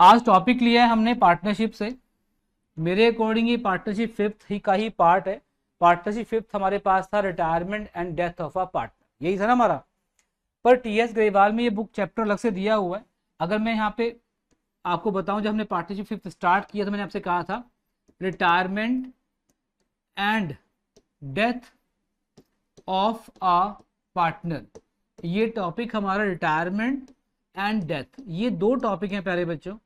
आज टॉपिक लिया है हमने पार्टनरशिप से। मेरे अकॉर्डिंग ये पार्टनरशिप फिफ्थ ही का ही पार्ट है। पार्टनरशिप फिफ्थ हमारे पास था retirement and death of a partner, यही था ना हमारा। पर टीएस ग्रेवाल में ये बुक चैप्टर अलग से दिया हुआ है। अगर मैं यहाँ पे आपको बताऊं, जब हमने पार्टनरशिप फिफ्थ स्टार्ट किया तो मैंने आपसे कहा था retirement and death of a partner. ये टॉपिक हमारा रिटायरमेंट एंड डेथ, ये दो टॉपिक हैं प्यारे बच्चों।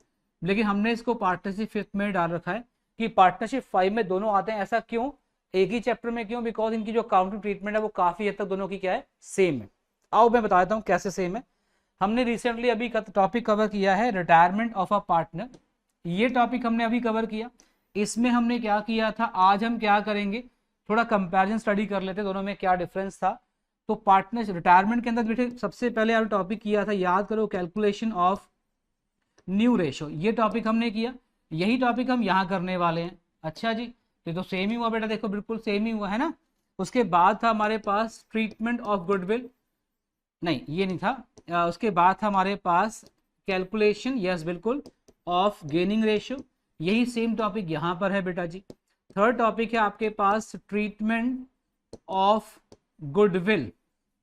लेकिन हमने इसको पार्टनरशिप फिफ्थ में डाल रखा है कि पार्टनरशिप फाइव में दोनों आते हैं। ऐसा क्यों, एक ही चैप्टर में क्यों? बिकॉज इनकी जो अकाउंटिंग ट्रीटमेंट है वो काफी हद तक दोनों की क्या है, सेम है। आओ मैं बता देता हूँ कैसे सेम है। हमने रिसेंटली अभी टॉपिक कवर किया है रिटायरमेंट ऑफ अ पार्टनर। ये टॉपिक हमने अभी कवर किया। इसमें हमने क्या किया था, आज हम क्या करेंगे, थोड़ा कंपैरिजन स्टडी कर लेते दोनों में क्या डिफरेंस था। तो पार्टनर रिटायरमेंट के अंदर बेटे सबसे पहले आपने टॉपिक किया था, याद करो, कैलकुलेशन ऑफ न्यू रेशो। ये टॉपिक हमने किया, यही टॉपिक हम यहाँ करने वाले हैं। अच्छा जी, तो सेम ही हुआ बेटा, देखो बिल्कुल सेम ही हुआ है ना। उसके बाद था हमारे पास ट्रीटमेंट ऑफ गुडविल, नहीं ये नहीं था। उसके बाद था हमारे पास कैलकुलेशन, यस बिल्कुल, ऑफ गेनिंग रेशियो। यही सेम टॉपिक यहाँ पर है बेटा जी। थर्ड टॉपिक है आपके पास treatment of goodwill,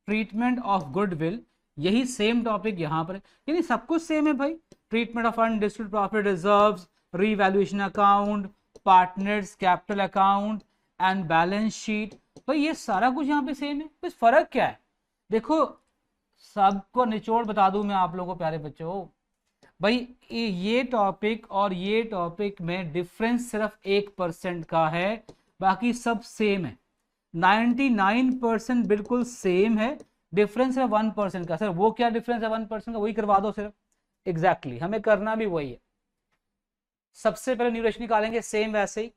treatment of goodwill, यही सेम टॉपिक यहाँ पर है। यानी सब कुछ सेम है भाई। Treatment of undistributed profit reserves, revaluation account, partners capital account and balance sheet, भाई ये सारा कुछ यहाँ पे सेम है। बस फर्क क्या है, देखो सबको निचोड़ बता दूं मैं आप लोगों को प्यारे बच्चों। भाई ये टॉपिक और ये टॉपिक में डिफरेंस सिर्फ 1% का है, बाकी सब सेम है। 99% बिल्कुल सेम है, डिफरेंस है 1% का। सर वो क्या डिफरेंस है 1% का, वही करवा दो सिर्फ। एग्जैक्टली हमें करना भी वही है। सबसे पहले न्यू रेशियो निकालेंगे सेम वैसे ही,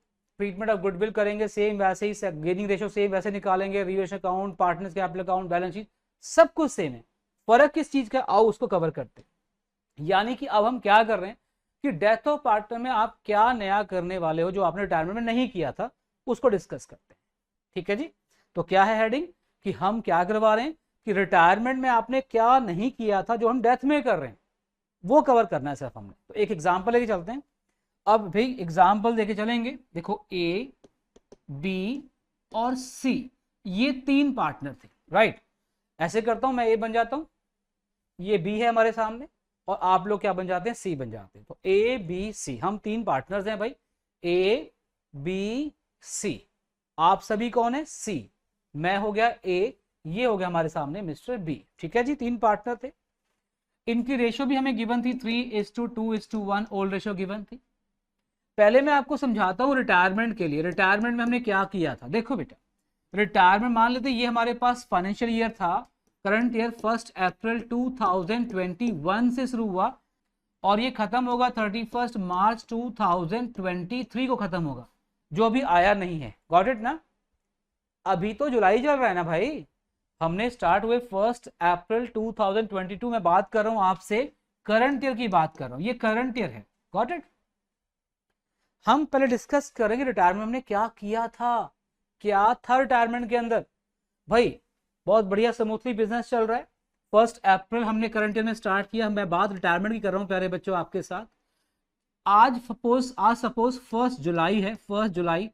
ट्रीटमेंट ऑफ गुडविल करेंगे सेम वैसे ही, गेनिंग रेशियो सेम वैसे निकालेंगे, revaluation account, partners capital account, balance sheet, सब कुछ सेम है। फर्क किस चीज का, आओ उसको कवर करते हैं। यानी कि अब हम क्या कर रहे हैं कि डेथ ऑफ पार्टनर में आप क्या नया करने वाले हो जो आपने रिटायरमेंट में नहीं किया था, उसको डिस्कस करते हैं। ठीक है जी। तो क्या है हेडिंग, कि हम क्या करवा रहे हैं कि रिटायरमेंट में आपने क्या नहीं किया था जो हम डेथ में कर रहे हैं, वो कवर करना है सिर्फ हमने। तो एक एग्जांपल लेके चलते हैं। अब भाई एग्जाम्पल देके चलेंगे। देखो ए, बी और सी, ये तीन पार्टनर थे, राइट। ऐसे करता हूं मैं, ए बन जाता हूं, ये बी है हमारे सामने, और आप लोग क्या बन जाते हैं, सी बन जाते हैं। तो ए बी सी, हम तीन पार्टनर्स हैं भाई, ए बी सी। आप सभी कौन है, सी। मैं हो गया ए, ये हो गया हमारे सामने मिस्टर बी। ठीक है जी, तीन पार्टनर थे। इनकी रेशियो भी हमें गिवन थी 3:2:1, ओल्ड रेशियो गिवन थी। पहले मैं आपको समझाता हूं रिटायरमेंट के लिए। रिटायरमेंट में हमने क्या किया था, देखो बेटा, रिटायरमेंट मान लेते ये हमारे पास फाइनेंशियल ईयर था, करंट ईयर 1 अप्रैल 2021 से शुरू हुआ और ये खत्म होगा 31 मार्च 2023 को खत्म होगा, जो अभी आया नहीं है। गॉट इट ना। अभी तो जुलाई चल रहा है ना भाई, हमने स्टार्ट हुए 1 अप्रैल 2022 में बात कर रहा हूं आपसे, करंट ईयर की बात कर रहा हूं, ये करंट ईयर है। Got it. हम पहले डिस्कस करेंगे रिटायरमेंट में क्या किया था, क्या था रिटायरमेंट के अंदर। भाई बहुत बढ़िया स्मूथली बिजनेस चल रहा है। 1 अप्रैल हमने करंट ईयर में स्टार्ट किया, मैं बात रिटायरमेंट की कर रहा हूं प्यारे बच्चों आपके साथ। आज सपोज 1 जुलाई है, 1 जुलाई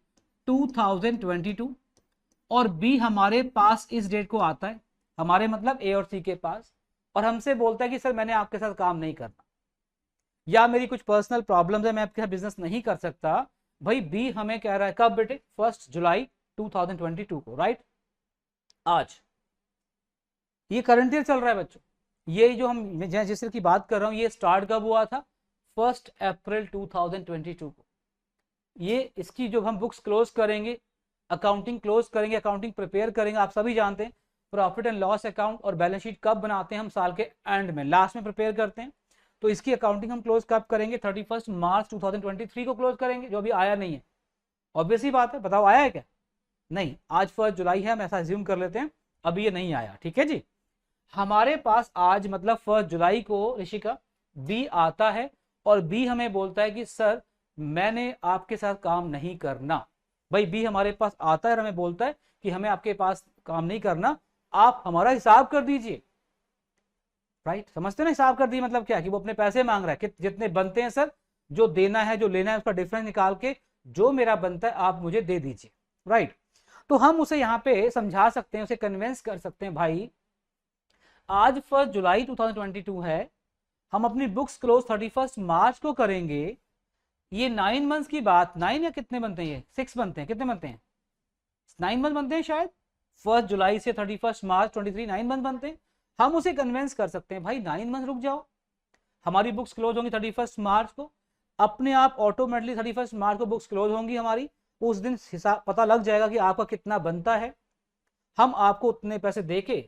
2022, और बी हमारे पास इस डेट को आता है, हमारे मतलब ए और सी के पास, और हमसे बोलता है कि सर मैंने आपके साथ काम नहीं करना, या मेरी कुछ पर्सनल प्रॉब्लम्स है, मैं आपके साथ बिजनेस नहीं कर सकता। भाई बी हमें कह रहा है कब बेटे, 1 जुलाई 2022 को, राइट। आज ये करंट ईयर चल रहा है बच्चों। ये जो हम जिस की बात कर रहा हूं, ये स्टार्ट कब हुआ था, 1 अप्रैल 2022 को। ये इसकी जो हम बुक्स क्लोज करेंगे, अकाउंटिंग क्लोज करेंगे, अकाउंटिंग प्रिपेयर करेंगे, आप सभी जानते हैं प्रॉफिट एंड लॉस अकाउंट और बैलेंस शीट कब बनाते हैं हम, साल के एंड में, लास्ट में प्रिपेयर करते हैं। तो इसकी अकाउंटिंग हम क्लोज कब करेंगे, 31 मार्च 2023 को क्लोज करेंगे, जो अभी आया नहीं है। ऑब्वियस ही बात है, बताओ आया है क्या, नहीं। आज 1 जुलाई है, हम ऐसा अज्यूम कर लेते हैं अभी ये नहीं आया। ठीक है जी। हमारे पास आज मतलब 1 जुलाई को ऋषिका बी आता है, और बी हमें बोलता है कि सर मैंने आपके साथ काम नहीं करना। भाई बी हमारे पास आता है और हमें बोलता है कि हमें आपके पास काम नहीं करना, आप हमारा हिसाब कर दीजिए। राइट, समझते ना, हिसाब कर दी मतलब क्या कि वो अपने पैसे मांग रहा है कि जितने बनते हैं सर, जो देना है जो लेना है उसका डिफरेंस निकाल के जो मेरा बनता है आप मुझे दे दीजिए। राइट, तो हम उसे यहाँ पे समझा सकते हैं, उसे कन्विंस कर सकते हैं, भाई आज 1 जुलाई 2022 है, हम अपनी बुक्स क्लोज 31 मार्च को करेंगे। ये 9 मंथ्स की बात, 9 या कितने बनते हैं, ये 6 बनते हैं, कितने बनते हैं, 9 मंथ बनते हैं शायद। 1 जुलाई से 31 मार्च 23 9 मंथ बनते हैं। हम उसे कन्विंस कर सकते हैं, भाई 9 मंथ रुक जाओ, हमारी बुक्स क्लोज होंगी 31 मार्च को, अपने आप ऑटोमेटिकली 31 मार्च को बुक्स क्लोज होंगी हमारी, उस दिन हिसाब पता लग जाएगा कि आपका कितना बनता है, हम आपको उतने पैसे देके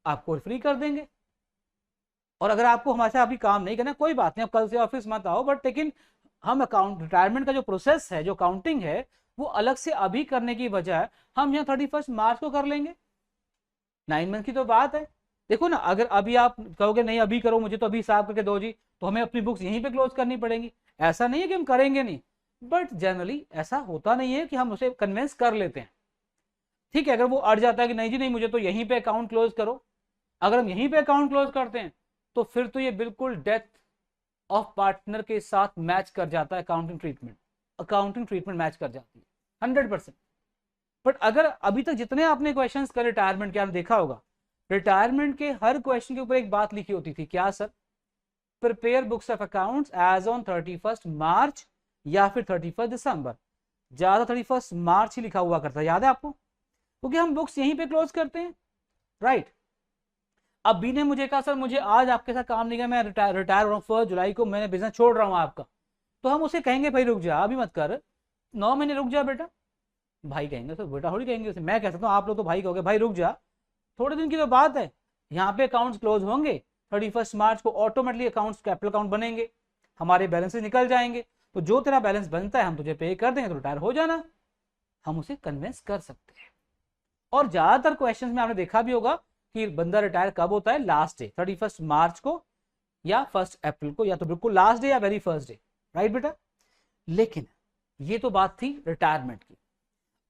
आपको फ्री कर देंगे। और अगर आपको हमारे साथ अभी काम नहीं करना कोई बात नहीं, आप कल से ऑफिस मत आओ, बट लेकिन हम अकाउंट रिटायरमेंट का जो प्रोसेस है, जो काउंटिंग है, वो अलग से अभी करने की बजाय हम यहाँ 31 मार्च को कर लेंगे। 9 मंथ की तो बात है। देखो ना, अगर अभी आप कहोगे नहीं अभी करो, मुझे तो अभी हिसाब करके दो जी, तो हमें अपनी बुक्स यहीं पे क्लोज करनी पड़ेंगी। ऐसा नहीं है कि हम करेंगे नहीं, बट जनरली ऐसा होता नहीं है कि हम उसे कन्विंस कर लेते हैं। ठीक है, अगर वो अड़ जाता है कि नहीं जी नहीं मुझे तो यहीं पे अकाउंट क्लोज करो, अगर हम यहीं पे अकाउंट क्लोज करते हैं तो फिर तो ये बिल्कुल डेथ ऑफ पार्टनर के साथ मैच कर जाता है, अकाउंटिंग ट्रीटमेंट मैच कर जाती है 100%। बट अगर अभी तक जितने आपने क्वेश्चंस कर रिटायरमेंट के, आपने देखा होगा रिटायरमेंट के हर क्वेश्चन के ऊपर एक बात लिखी होती थी, क्या sir, prepare books of accounts as on 31 March या फिर 31 दिसंबर, ज्यादा 31 मार्च ही लिखा हुआ करता है, याद है आपको, क्योंकि हम बुक्स यहीं पे क्लोज करते हैं। राइट, अब बी ने मुझे कहा सर मुझे आज आपके साथ काम नहीं किया, मैं रिटायर हो रहा हूँ, 1 जुलाई को मैंने बिजनेस छोड़ रहा हूँ आपका, तो हम उसे कहेंगे भाई रुक जा, अभी मत कर, 9 महीने रुक जा बेटा, भाई कहेंगे सर, बेटा थोड़ी कहेंगे उसे, मैं कह सकता हूँ, आप लोग तो भाई कहोगे भाई रुक जा, थोड़े दिन की तो बात है, यहाँ पे अकाउंट्स क्लोज होंगे 31 मार्च को, ऑटोमेटिकली अकाउंट्स कैपिटल अकाउंट बनेंगे, हमारे बैलेंसेस निकल जाएंगे, तो जो तेरा बैलेंस बनता है हम तुझे पे कर देंगे, तो रिटायर हो जाना। हम उसे कन्विंस कर सकते हैं। और ज्यादातर क्वेश्चंस में आपने देखा भी होगा कि बंदा रिटायर कब होता है, लास्ट डे 31 मार्च को या 1 अप्रैल को, या तो बिल्कुल लास्ट डे या वेरी फर्स्ट डे। राइट बेटा, लेकिन ये तो बात थी रिटायरमेंट की।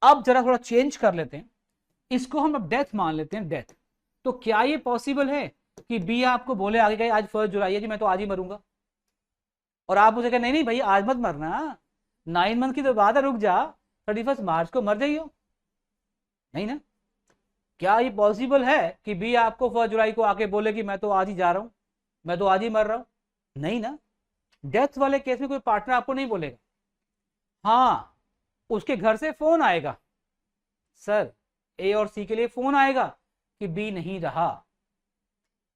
अब जरा थोड़ा चेंज कर लेते हैं, इसको हम अब डेथ मान लेते हैं, डेथ। तो क्या ये पॉसिबल है कि बी आपको बोले आगे गए आज 1 जुलाई है जी मैं तो आज ही मरूंगा, और आप मुझे कहें नहीं नहीं भाई आज मत मरना, 9 मंथ की तो बात है, रुक जा, 31 मार्च को मर जाइयो, नहीं ना। क्या ये पॉसिबल है कि बी आपको 1 जुलाई को आके बोले कि मैं तो आज ही जा रहा हूं, मैं तो आज ही मर रहा हूं, नहीं ना। डेथ वाले केस में कोई पार्टनर आपको नहीं बोलेगा, हाँ उसके घर से फोन आएगा, सर ए और सी के लिए फोन आएगा कि बी नहीं रहा।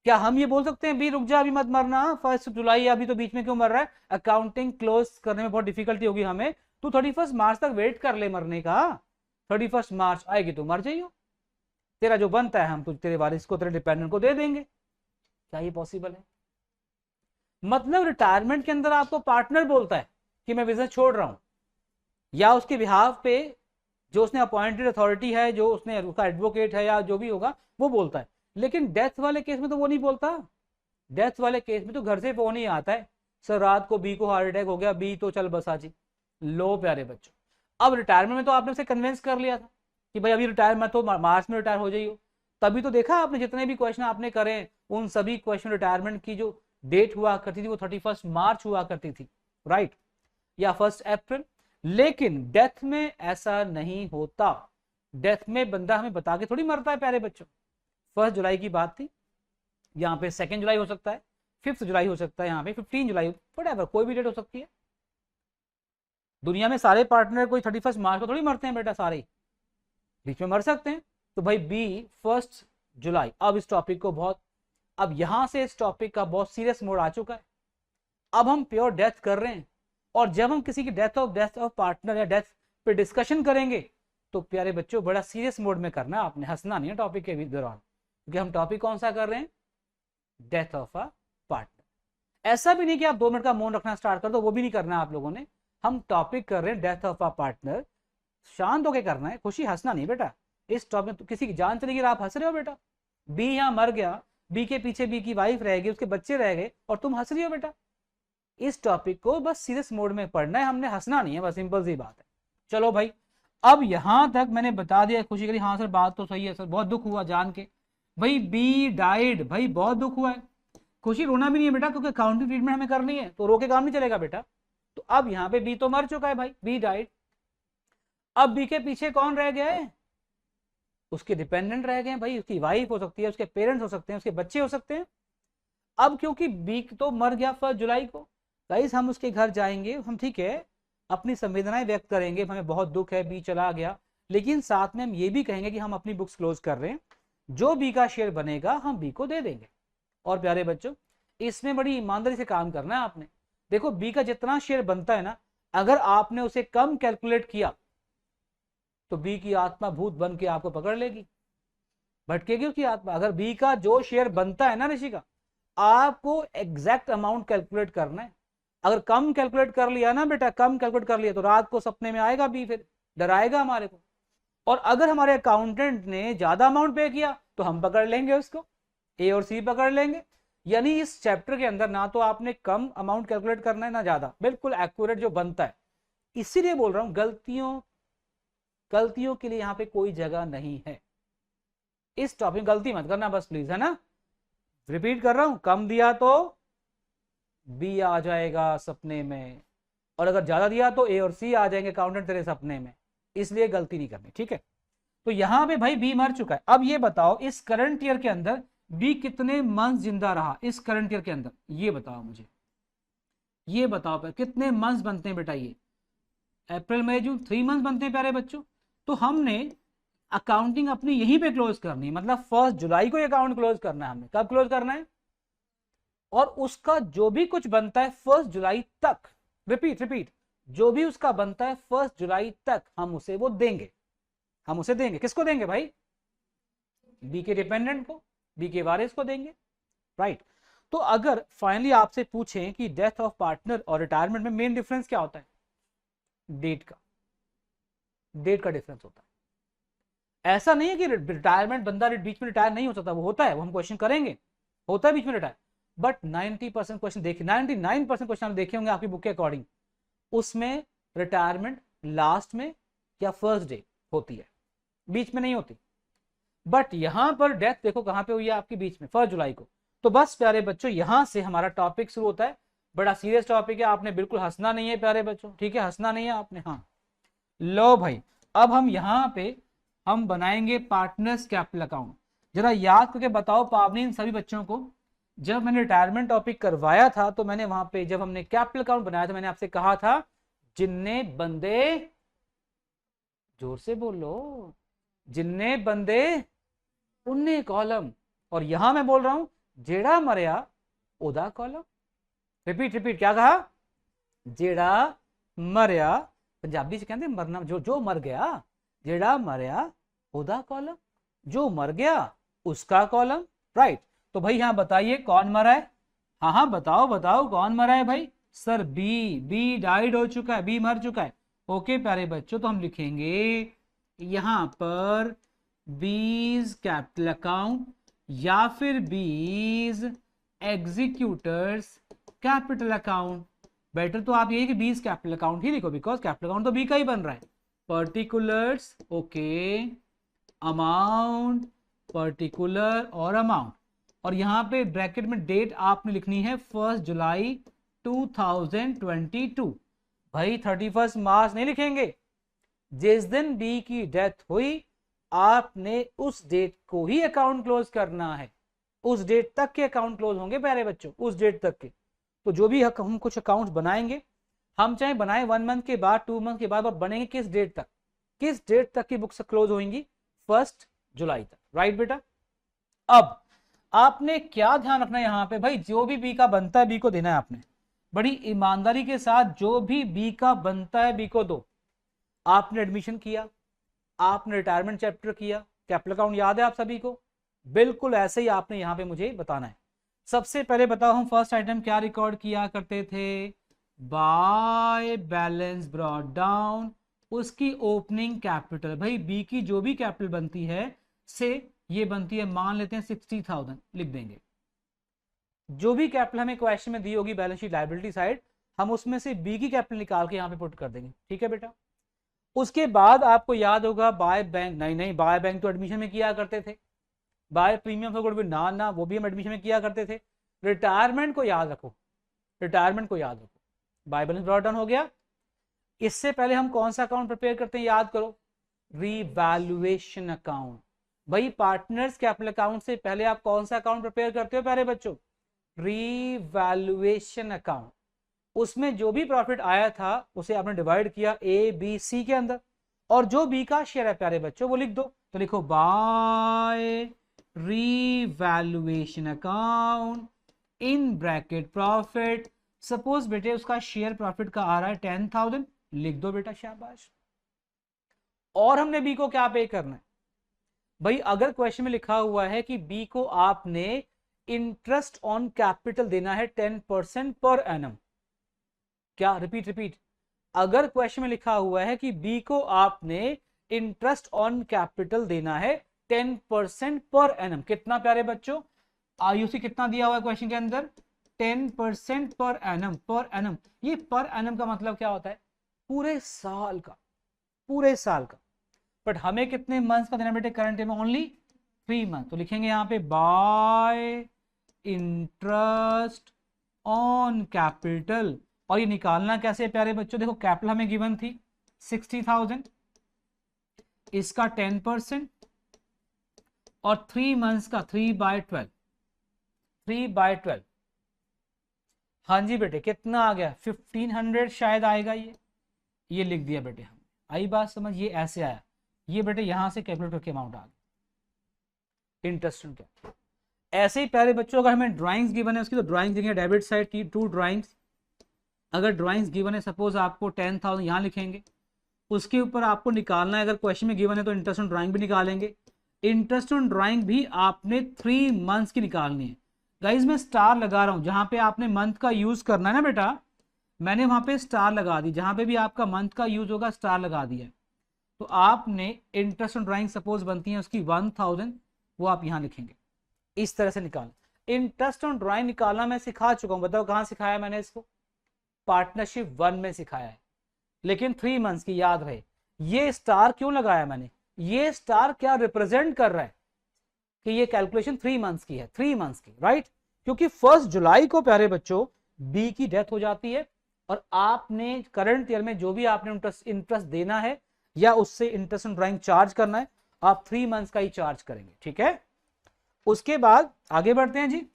क्या हम ये बोल सकते हैं बी रुक जा अभी मत मरना, 1 जुलाई अभी तो बीच में क्यों मर रहा है, अकाउंटिंग क्लोज करने में बहुत डिफिकल्टी होगी हमें, तू 31 मार्च तक वेट कर ले मरने का, 31 मार्च आएगी तो मर जाइयो, तेरा जो बनता है हम तुझ तेरे वारिस को तेरे डिपेंडेंट को दे देंगे। क्या ये पॉसिबल है? मतलब रिटायरमेंट के अंदर आपको पार्टनर बोलता है कि मैं बिजनेस छोड़ रहा हूं, या उसके बिहाफ पे जो उसने अपॉइंटेड अथॉरिटी है, जो उसने उसका एडवोकेट है या जो भी होगा वो बोलता है। लेकिन डेथ वाले केस में तो वो नहीं बोलता, डेथ वाले केस में तो घर से फोन ही आता है, सर रात को बी को हार्ट अटैक हो गया, बी तो चल बस आज। लो प्यारे बच्चों, अब रिटायरमेंट में तो आपने उसे कन्विंस कर लिया था कि भाई अभी रिटायर मत हो, मार्च में रिटायर हो जाइए, तभी तो देखा आपने जितने भी क्वेश्चन आपने करे उन सभी क्वेश्चन रिटायरमेंट की जो डेट हुआ करती थी वो 31 मार्च हुआ करती थी, राइट, या 1 अप्रैल। लेकिन डेथ में ऐसा नहीं होता, डेथ में बंदा हमें बता के थोड़ी मरता है प्यारे बच्चों। 1 जुलाई की बात थी, यहाँ पे 2 जुलाई हो सकता है, 5 जुलाई हो सकता है, यहाँ पे 15 जुलाई, व्हाटएवर कोई भी डेट हो सकती है। दुनिया में सारे पार्टनर कोई 31 मार्च को थोड़ी मरते हैं बेटा, सारे बीच में मर सकते हैं। तो भाई बी 1 जुलाई। अब इस टॉपिक को बहुत, अब यहां से इस टॉपिक का बहुत सीरियस मोड आ चुका है, अब हम प्योर डेथ कर रहे हैं, और जब हम किसी की डेथ ऑफ पार्टनर या डेथ पे डिस्कशन करेंगे तो प्यारे बच्चों बड़ा सीरियस मोड में करना है, आपने हंसना नहीं है टॉपिक के दौरान, क्योंकि हम टॉपिक कौन सा कर रहे हैं, डेथ ऑफ अ पार्टनर। ऐसा भी नहीं कि आप 2 मिनट का मौन रखना स्टार्ट कर दो, वो भी नहीं करना है आप लोगों ने, हम टॉपिक कर रहे हैं डेथ ऑफ अ पार्टनर, शांत होकर करना है, खुशी हंसना नहीं बेटा। इस टॉपिक तो किसी की जान चली गई, आप हंस रहे हो बेटा, बी यहाँ मर गया, बी के पीछे बी की वाइफ रह गई, उसके बच्चे रह गए, और तुम हंस रही हो बेटा। इस टॉपिक को बस सीरियस मोड में पढ़ना है, हमने हंसना नहीं है, बस सिंपल सी बात है। चलो भाई, अब यहां तक मैंने बता दिया, खुशी करी हाँ सर बात तो सही है सर, बहुत दुख हुआ जान के, भाई बी डाइड, भाई बहुत दुख हुआ है, खुशी रोना भी नहीं है बेटा, क्योंकि अकाउंटिंग ट्रीटमेंट हमें करनी है, तो रो के काम नहीं चलेगा बेटा। तो अब यहाँ पे बी तो मर चुका है भाई, बी डाइड। अब बी के पीछे कौन रह गया है? उसके डिपेंडेंट रह गए भाई, उसकी वाइफ हो सकती है, उसके पेरेंट्स हो सकते हैं, उसके बच्चे हो सकते हैं। अब क्योंकि बी तो मर गया 1 जुलाई को, गाइस हम उसके घर जाएंगे, हम ठीक है अपनी संवेदनाएं व्यक्त करेंगे, हमें बहुत दुख है बी चला गया, लेकिन साथ में हम ये भी कहेंगे कि हम अपनी बुक्स क्लोज कर रहे हैं, जो बी का शेयर बनेगा हम बी को दे देंगे। और प्यारे बच्चों, इसमें बड़ी ईमानदारी से काम करना है आपने। देखो बी का जितना शेयर बनता है ना, अगर आपने उसे कम कैलकुलेट किया तो बी की आत्मा भूत बन के आपको पकड़ लेगी, भटकेगी उसकी आत्मा। अगर बी का जो शेयर बनता है ना ऋषि का, आपको एग्जैक्ट अमाउंट कैलकुलेट करना है। अगर कम कैलकुलेट कर लिया ना बेटा, कम कैलकुलेट कर लिया, तो रात को सपने में आएगा बी, फिर डराएगा हमारे को। और अगर हमारे अकाउंटेंट ने ज्यादा अमाउंट पे किया तो हम पकड़ लेंगे उसको, ए और सी पकड़ लेंगे। यानी इस चैप्टर के अंदर ना तो आपने कम अमाउंट कैलकुलेट करना है ना ज्यादा, बिल्कुल एक्यूरेट जो बनता है। इसीलिए बोल रहा हूं गलतियों के लिए यहां पे कोई जगह नहीं है। इस टॉपिक गलती मत करना बस प्लीज, है ना। रिपीट कर रहा हूं, कम दिया तो बी आ जाएगा सपने में, और अगर ज्यादा दिया तो ए और सी आ जाएंगे अकाउंटेंट तेरे सपने में, इसलिए गलती नहीं करनी, ठीक है। तो यहां पे भाई बी मर चुका है। अब ये बताओ इस करंट ईयर के अंदर बी कितने मंथ जिंदा रहा, इस करंट ईयर के अंदर ये बताओ मुझे, ये बताओ कितने मंथ्स बनते हैं बेटा, ये अप्रैल मई जून 3 मंथ्स बनते हैं प्यारे बच्चों। तो हमने अकाउंटिंग अपनी यहीं पे क्लोज करनी है, मतलब 1 जुलाई को ये अकाउंट क्लोज करना है हमने। कब क्लोज करना है? और उसका जो भी कुछ बनता है 1 जुलाई तक, रिपीट, जो भी उसका बनता है 1 जुलाई तक हम उसे वो देंगे, हम उसे देंगे। किसको देंगे भाई? बी के डिपेंडेंट को, बी के वारिस को देंगे, राइट। तो अगर फाइनली आपसे पूछें कि डेथ ऑफ पार्टनर और रिटायरमेंट में मेन डिफरेंस क्या होता है? डेट का डिफरेंस होता है। ऐसा नहीं है कि रिटायरमेंट बंदा बीच में रिटायर नहीं हो सकता, वो होता है, वो हम क्वेश्चन करेंगे, होता है बीच में रिटायर। बट 90% क्वेश्चन देखिए, 99% क्वेश्चन आप देखे होंगे आपकी बुक के अकॉर्डिंग, उसमें रिटायरमेंट लास्ट में या फर्स्ट डे होती है, बीच में नहीं होती। बट यहां पर डेथ देखो कहां पे हुई है आपकी, बीच में 1 जुलाई को। तो बस प्यारे बच्चों यहां से हमारा टॉपिक शुरू होता है। बड़ा सीरियस टॉपिक है, आपने बिल्कुल हंसना नहीं है प्यारे बच्चों, ठीक है, हंसना नहीं है आपने, हाँ। लो भाई, अब हम यहां पे हम बनाएंगे पार्टनर्स कैपिटल अकाउंट। जरा याद करके बताओ पावनी इन सभी बच्चों को, जब मैंने रिटायरमेंट टॉपिक करवाया था तो मैंने वहां पे जब हमने कैपिटल अकाउंट बनाया था, मैंने आपसे कहा था जिन्ने बंदे, जोर से बोलो, जिन्ने बंदे उन्ने कॉलम। और यहां मैं बोल रहा हूं जेड़ा मरिया ओदा कॉलम। रिपीट, क्या कहा? जेड़ा मरिया, पंजाबी से कहते मरना, जो मर गया, जेड़ा मरिया ओदा कॉलम, जो मर गया उसका कॉलम, राइट। तो भाई यहां बताइए कौन मरा है? हाँ बताओ कौन मरा है भाई? सर बी डाइड हो चुका है, बी मर चुका है। ओके प्यारे बच्चों, तो हम लिखेंगे यहां पर बीज कैपिटल अकाउंट या फिर बीज एग्जीक्यूटर्स कैपिटल अकाउंट। बेटर तो आप यही कि बीज कैपिटल अकाउंट ही लिखो, बिकॉज कैपिटल अकाउंट तो बी का ही बन रहा है। पर्टिकुलर्स, ओके, अमाउंट, पर्टिकुलर और अमाउंट, और यहां पे ब्रैकेट में डेट आपने लिखनी है 1 जुलाई 2022। भाई 31 मार्च नहीं लिखेंगे। जिस दिन बी की डेथ हुई आपने उस डेट को ही अकाउंट क्लोज करना है, उस डेट तक के अकाउंट क्लोज होंगे प्यारे बच्चों, उस डेट तक के। तो जो भी हम कुछ अकाउंट्स बनाएंगे, हम चाहे बनाए 1 मंथ के बाद, 2 मंथ के बाद, और बनेंगे किस डेट तक, किस डेट तक की बुक्स क्लोज होंगी? 1 जुलाई तक, राइट बेटा। अब आपने क्या ध्यान रखना है यहां पे भाई, जो भी बी का बनता है बी को देना है आपने, बड़ी ईमानदारी के साथ। जो भी बी का बनता है बी को दो। आपने एडमिशन किया, आपने रिटायरमेंट चैप्टर किया, कैपिटल अकाउंट याद है आप सभी को, बिल्कुल ऐसे ही आपने यहां पे मुझे बताना है। सबसे पहले बताओ हम फर्स्ट आइटम क्या रिकॉर्ड किया करते थे? बाय बैलेंस ब्रॉट डाउन, उसकी ओपनिंग कैपिटल। भाई बी की जो भी कैपिटल बनती है से ये बनती है, मान लेते हैं 60,000, लिख देंगे। जो भी कैपिटल हमें क्वेश्चन में दी होगी बैलेंस शीट लायबिलिटी साइड, हम उसमें से बी की कैपिटल निकाल के यहाँ पे पुट कर देंगे, ठीक है बेटा। उसके बाद आपको याद होगा बाय बैंक, नहीं बाय बैंक तो एडमिशन में किया करते थे। बाय प्रीमियम फॉर गुडविल, ना वो भी हम एडमिशन में किया करते थे। रिटायरमेंट को याद रखो, रिटायरमेंट को याद रखो। बाय बैलेंस ब्रॉट डाउन हो गया। इससे पहले हम कौन सा अकाउंट प्रिपेयर करते हैं, याद करो, रीवैल्यूएशन अकाउंट। भाई पार्टनर्स कैपिटल अकाउंट से पहले आप कौन सा अकाउंट प्रिपेयर करते हो प्यारे बच्चों, रीवैल्यूएशन अकाउंट। उसमें जो भी प्रॉफिट आया था उसे आपने डिवाइड किया ए बी सी के अंदर, और जो बी का शेयर है प्यारे बच्चों वो लिख दो। तो लिखो by revaluation account in bracket profit. Suppose बेटे उसका शेयर प्रॉफिट का आ रहा है 10,000, लिख दो बेटा, शाबाश। और हमने बी को क्या पे करना है भाई, अगर क्वेश्चन में लिखा हुआ है कि बी को आपने इंटरेस्ट ऑन कैपिटल देना है 10% पर एनम, क्या, रिपीट, अगर क्वेश्चन में लिखा हुआ है कि बी को आपने इंटरेस्ट ऑन कैपिटल देना है 10% पर एनम, कितना प्यारे बच्चों, आयुषी कितना दिया हुआ है क्वेश्चन के अंदर, 10% पर एनम। पर एनम, ये पर एनम का मतलब क्या होता है, पूरे साल का, पूरे साल का। बट हमें कितने मंथ्स का देना बेटे, करंट में ओनली 3 मंथ। तो लिखेंगे यहाँ पे बाय इंटरेस्ट ऑन कैपिटल। और ये निकालना कैसे है प्यारे बच्चों, देखो कैपिटल हमें गिवन थी 60,000, इसका 10% और 3 मंथ्स का 3/12, 3/12। हाँ जी बेटे कितना आ गया, 1500 शायद आएगा। ये लिख दिया बेटे हम, आई बात समझ, ये ऐसे आया, ये बेटे यहां से कैलकुलेट करके अमाउंट आ गया इंटरेस्ट क्या। ऐसे ही प्यारे बच्चों अगर हमें ड्राइंग्स गिवन है उसकी, तो ड्राइंग्स देंगे डेबिट साइड की 2 ड्राइंग्स। अगर ड्राइंग्स गिवन है, सपोज आपको 10,000 यहाँ लिखेंगे, उसके ऊपर आपको निकालना है, अगर क्वेश्चन में गिवन है तो इंटरेस्ट ऑन ड्राइंग भी निकालेंगे। इंटरेस्ट ऑन ड्राइंग भी आपने 3 मंथ्स की निकालनी है। गाइज मैं स्टार लगा रहा हूं, जहां पे आपने मंथ का यूज करना है ना बेटा, मैंने वहां पे स्टार लगा दी, जहां पे भी आपका मंथ का यूज होगा स्टार लगा दिया। तो आपने इंटरेस्ट ऑन ड्राइंग सपोज बनती है उसकी 1000, वो आप यहां लिखेंगे, इस तरह से निकाल। इंटरेस्ट ऑन ड्राइंग निकालना मैं सिखा चुका हूं, बताओ कहां सिखाया मैंने इसको, पार्टनरशिप 1 में सिखाया है, लेकिन 3 मंथ्स की, याद रहे। ये स्टार क्यों लगाया मैंने, ये स्टार क्या रिप्रेजेंट कर रहा है कि ये कैलकुलेशन 3 मंथ्स की है, 3 मंथ्स की, राइट। क्योंकि 1 जुलाई को प्यारे बच्चों बी की डेथ हो जाती है, और आपने करंट ईयर में जो भी आपने इंटरेस्ट देना है या उससे इंटरेस्ट ऑन ड्राइंग चार्ज करना है, आप 3 मंथ्स का ही चार्ज करेंगे, ठीक है। उसके बाद आगे बढ़ते हैं जी,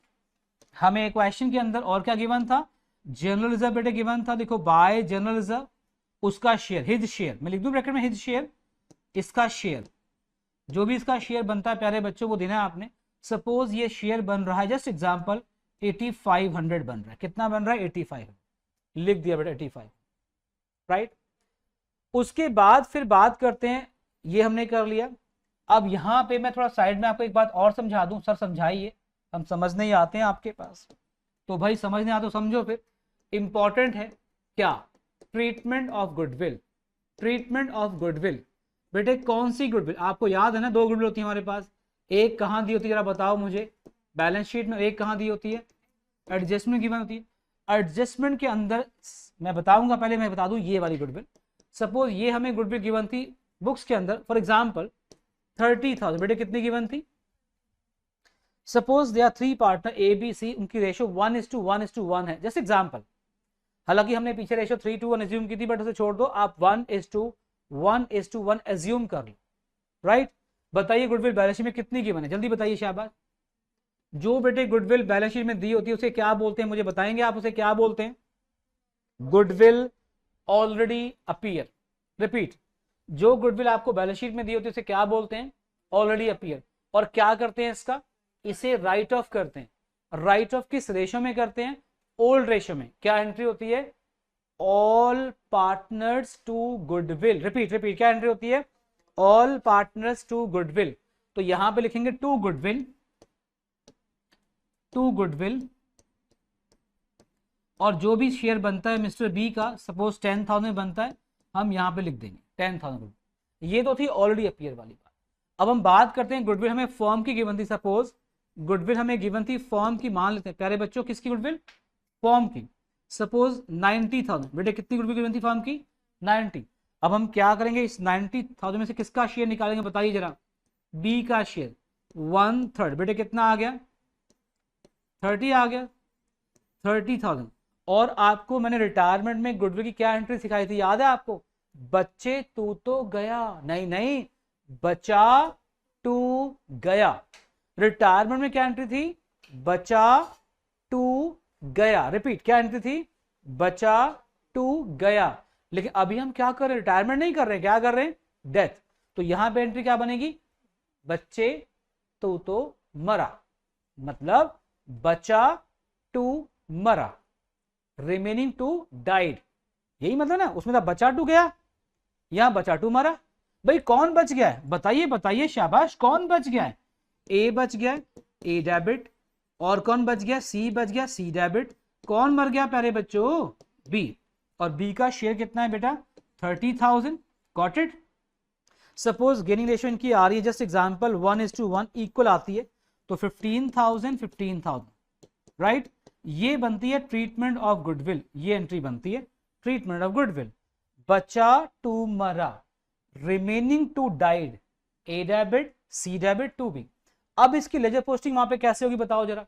हमें क्वेश्चन के अंदर और क्या गिवन था, जनरल रिजर्व बेटे गिवन था। देखो बाय जनरल रिजर्व, उसका शेयर, हिज शेयर, मैं लिख दूं ब्रैकेट में हिज शेयर, इसका शेयर, जो भी इसका शेयर बनता है प्यारे बच्चों वो देना है आपने। सपोज ये शेयर बन रहा है, जस्ट एग्जांपल 8500 बन रहा है, कितना बन रहा है 8500, लिख दिया बेटा 85, राइट। उसके बाद फिर बात करते हैं, ये हमने कर लिया। अब यहां पे मैं थोड़ा साइड में आपको एक बात और समझा दूं, सर समझाइए, हम समझ नहीं आते हैं आपके पास, तो भाई समझ नहीं आता तो समझो फिर। इंपॉर्टेंट है क्या, treatment of goodwill, treatment of goodwill. बेटे कौन सी गुडविल, आपको याद है ना 2 गुडविल होती है हमारे पास, एक कहां दी होती है जरा बताओ मुझे, बैलेंस शीट में, एक कहां दी होती है, एडजस्टमेंट गिवन होती है। एडजस्टमेंट के अंदर मैं बताऊंगा, पहले मैं बता दूं ये वाली गुडविल। सपोज ये हमें गुडविल गिवन थी बुक्स के अंदर, फॉर एग्जांपल 30,000, बेटे कितनी गिवन थी, suppose they are 3 partner A B C, उनकी रेशियो 1:1:1 है, जस्ट एग्जांपल। हालांकि हमने पीछे रेशियो 3:1 एज्यूम की थी, बट उसे छोड़ दो, आप 1:1:1 एज्यूम कर लो, राइट। बताइए गुडविल बैलेंस शीट में कितनी गिवन है, जल्दी बताइए शाबाश। जो बेटे गुडविल बैलेंस शीट में दी होती है उसे क्या बोलते हैं, मुझे बताएंगे आप उसे क्या बोलते हैं, गुडविल ऑलरेडी अपीयर। रिपीट, जो गुडविल आपको बैलेंस शीट में दी होती है उसे क्या बोलते हैं, ऑलरेडी अपीयर। और क्या करते हैं इसका, इसे राइट ऑफ करते हैं। राइट ऑफ किस रेशो में करते हैं, ओल्ड रेशो में। क्या एंट्री होती है, all partners to goodwill. Repeat, क्या एंट्री होती है, ऑल पार्टनर्स टू गुडविल। तो यहां पे लिखेंगे टू गुडविल, टू गुडविल, और जो भी शेयर बनता है मिस्टर बी का, सपोज 10,000 में बनता है, हम यहां पे लिख देंगे 10,000। ये तो थी ऑलरेडी अपीयर वाली बात। अब हम बात करते हैं गुडविल हमें फर्म की गिवन थी, सपोज गुडविल हमें गिवन थी फर्म की, मान लेते हैं प्यारे बच्चों किसकी गुडविल, फर्म की। सपोज 90,000, बेटे कितनी गुडविल गिवन थी फर्म की, 90। अब हम क्या करेंगे, इस 90,000 में से किसका शेयर निकालेंगे बताइए जरा, बी का शेयर 1/3, बेटे कितना आ गया 30 आ गया, 30,000। और आपको मैंने रिटायरमेंट में गुडविल की क्या एंट्री सिखाई थी, याद है आपको? बच्चे तू तो गया, नहीं नहीं, बचा टू गया। रिटायरमेंट में क्या एंट्री थी? बचा टू गया। रिपीट, क्या एंट्री थी? बचा टू गया। लेकिन अभी हम क्या कर रहे हैं? रिटायरमेंट नहीं कर रहे हैं, क्या कर रहे हैं? डेथ। तो यहां पे एंट्री क्या बनेगी? बच्चे तू तो मरा, मतलब बचा टू मरा, रिमेनिंग टू डाइड, यही मतलब ना। उसमें था बचा टू गया, यहां बचा टू मरा। भाई कौन बच गया है? बताइए बताइए, शाबाश, कौन बच गया है? ए बच गया, ए डेबिट। और कौन बच गया? सी बच गया, सी डेबिट। कौन मर गया प्यारे बच्चों? बी। और बी का शेयर कितना है बेटा? 30,000। Got it? Suppose gaining ratio इनकी आ रही है, जस्ट एग्जांपल 1:1 इक्वल आती है, तो 15,000 15,000, राइट। ये बनती है ट्रीटमेंट ऑफ गुडविल, ये एंट्री बनती है ट्रीटमेंट ऑफ गुडविल। बचा टू मरा, remaining two died, A debit, C debit, to B. अब इसकी लेजर पोस्टिंग वहां पे कैसे होगी बताओ जरा?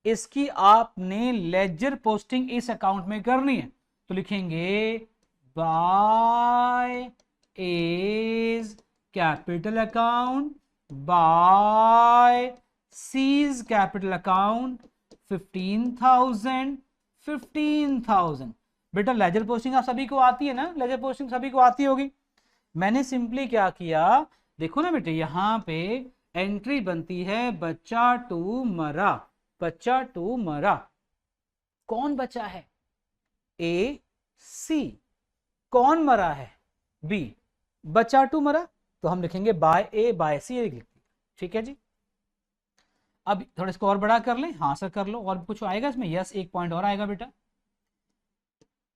इसकी आपने लेजर पोस्टिंग इस अकाउंट में करनी है, तो लिखेंगे by A's capital account, by C's capital account, 15,000 15,000। बेटा लेजर पोस्टिंग आप सभी को आती है ना? लेजर पोस्टिंग सभी को आती होगी। मैंने सिंपली क्या किया, देखो ना बेटे, यहां पे एंट्री बनती है बच्चा टू मरा, बच्चा टू मरा। कौन बचा है? ए सी। कौन मरा है? बी। बचा टू मरा, तो हम लिखेंगे बाय ए बाय सी, लिख लिखते। ठीक है जी। अब थोड़ा इसको और बड़ा कर लें। हाँ सर कर लो। और कुछ आएगा इसमें? यस, एक पॉइंट और आएगा बेटा।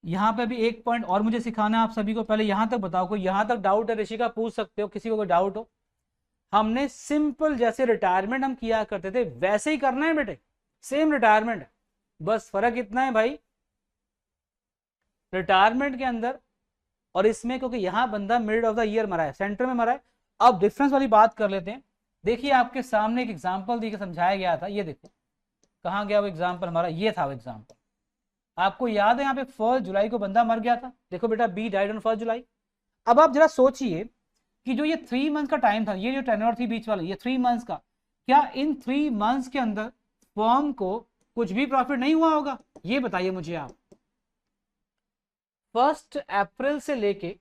यहां पे भी एक पॉइंट और मुझे सिखाना है आप सभी को। पहले यहां तक बताओ, कोई यहां तक डाउट है? ऋषिका पूछ सकते हो, किसी को कोई डाउट हो। हमने सिंपल जैसे रिटायरमेंट हम किया करते थे वैसे ही करना है बेटे, सेम रिटायरमेंट। बस फर्क इतना है भाई, रिटायरमेंट के अंदर और इसमें, क्योंकि यहां बंदा मिड ऑफ द ईयर मरा है, सेंटर में मरा है। अब डिफरेंस वाली बात कर लेते हैं। देखिए आपके सामने एक एग्जांपल देकर समझाया गया था, ये देखो कहां गया वो एग्जांपल हमारा, ये था वो एग्जांपल। आपको याद है यहाँ पे 1 जुलाई को बंदा मर गया था। देखो बेटा, बी डाइड ऑन 1 जुलाई। अब आप जरा सोचिए कि जो ये 3 मंथ का टाइम था, ये जो टेन्योर थी बीच वाला, ये 3 मंथ्स का, क्या इन 3 मंथ्स के अंदर फर्म को कुछ भी प्रॉफिट नहीं हुआ होगा? ये बताइए मुझे आप। 1 अप्रैल से लेके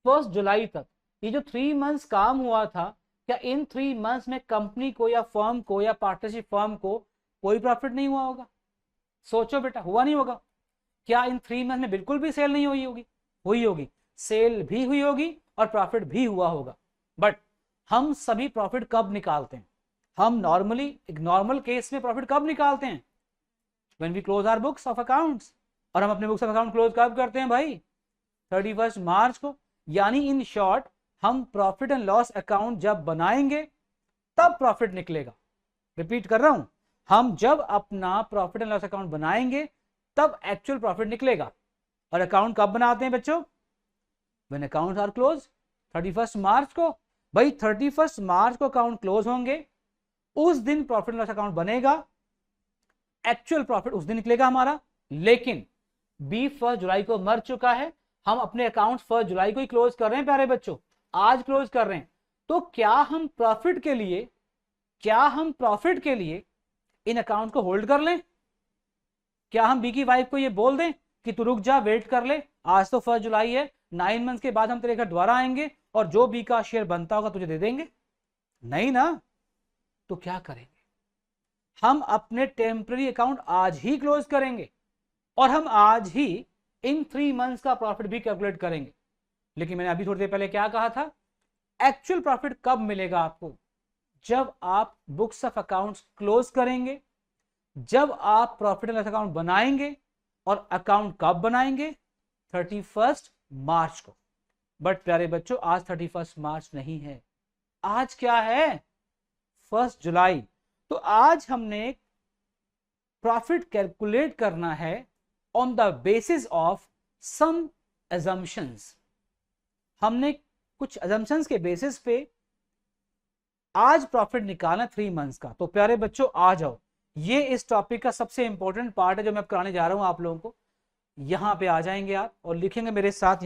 1 जुलाई तक ये जो 3 मंथ्स काम हुआ था, क्या इन 3 मंथ्स में कंपनी को या फर्म को या पार्टनरशिप फर्म को कोई प्रॉफिट नहीं हुआ होगा? सोचो बेटा, हुआ नहीं होगा? क्या इन 3 मंथ में बिल्कुल भी सेल नहीं हुई होगी? हुई होगी, सेल भी हुई होगी और प्रॉफिट भी हुआ होगा। बट हम सभी प्रॉफिट कब निकालते हैं? हम नॉर्मली एक नॉर्मल केस में प्रॉफिट कब निकालते हैं? When we close our books of accounts. और हम अपने बुक्स ऑफ अकाउंट क्लोज कब करते हैं भाई? 31 मार्च को। यानी इन शॉर्ट, हम प्रॉफिट एंड लॉस अकाउंट जब बनाएंगे तब प्रॉफिट निकलेगा। रिपीट कर रहा हूं, हम जब अपना प्रॉफिट एंड लॉस अकाउंट बनाएंगे तब एक्चुअल प्रॉफिट निकलेगा। और अकाउंट कब बनाते हैं बच्चों? व्हेन अकाउंट्स आर क्लोज, 31 मार्च को। भाई 31 मार्च को अकाउंट क्लोज होंगे, उस दिन प्रॉफिट एंड लॉस अकाउंट बनेगा, एक्चुअल प्रॉफिट उस दिन निकलेगा हमारा। लेकिन बी 1 जुलाई को मर चुका है, हम अपने अकाउंट 1 जुलाई को ही क्लोज कर रहे हैं प्यारे बच्चों, आज क्लोज कर रहे हैं। तो क्या हम प्रॉफिट के लिए इन अकाउंट को होल्ड कर लें? क्या हम बी की वाइफ को ये बोल दें कि तू रुक जा, वेट कर ले, आज तो 1 जुलाई है, 9 मंथ्स के बाद हम तेरे घर दोबारा आएंगे और जो बी का शेयर बनता होगा तुझे दे देंगे? नहीं ना। तो क्या करेंगे? हम अपने टेम्पररी अकाउंट आज ही क्लोज करेंगे और हम आज ही इन 3 मंथ्स का प्रॉफिट भी कैलकुलेट करेंगे। लेकिन मैंने अभी थोड़ी देर पहले क्या कहा था? एक्चुअल प्रॉफिट कब मिलेगा आपको? जब आप बुक्स ऑफ अकाउंट्स क्लोज करेंगे, जब आप प्रॉफिट एंड लॉस अकाउंट बनाएंगे। और अकाउंट कब बनाएंगे? 31 मार्च को। बट प्यारे बच्चों, आज 31 मार्च नहीं है, आज क्या है? 1 जुलाई। तो आज हमने प्रॉफिट कैलकुलेट करना है on the basis of some assumptions। हमने कुछ assumptions के बेसिस पे आज प्रॉफिट निकालना 3 मंथ्स का। तो प्यारे बच्चों आ जाओ, ये इस टॉपिक का सबसे इंपॉर्टेंट पार्ट है जो मैं कराने जा रहा हूं आप लोगों को। यहां पे आ जाएंगे आप और लिखेंगे मेरे साथ।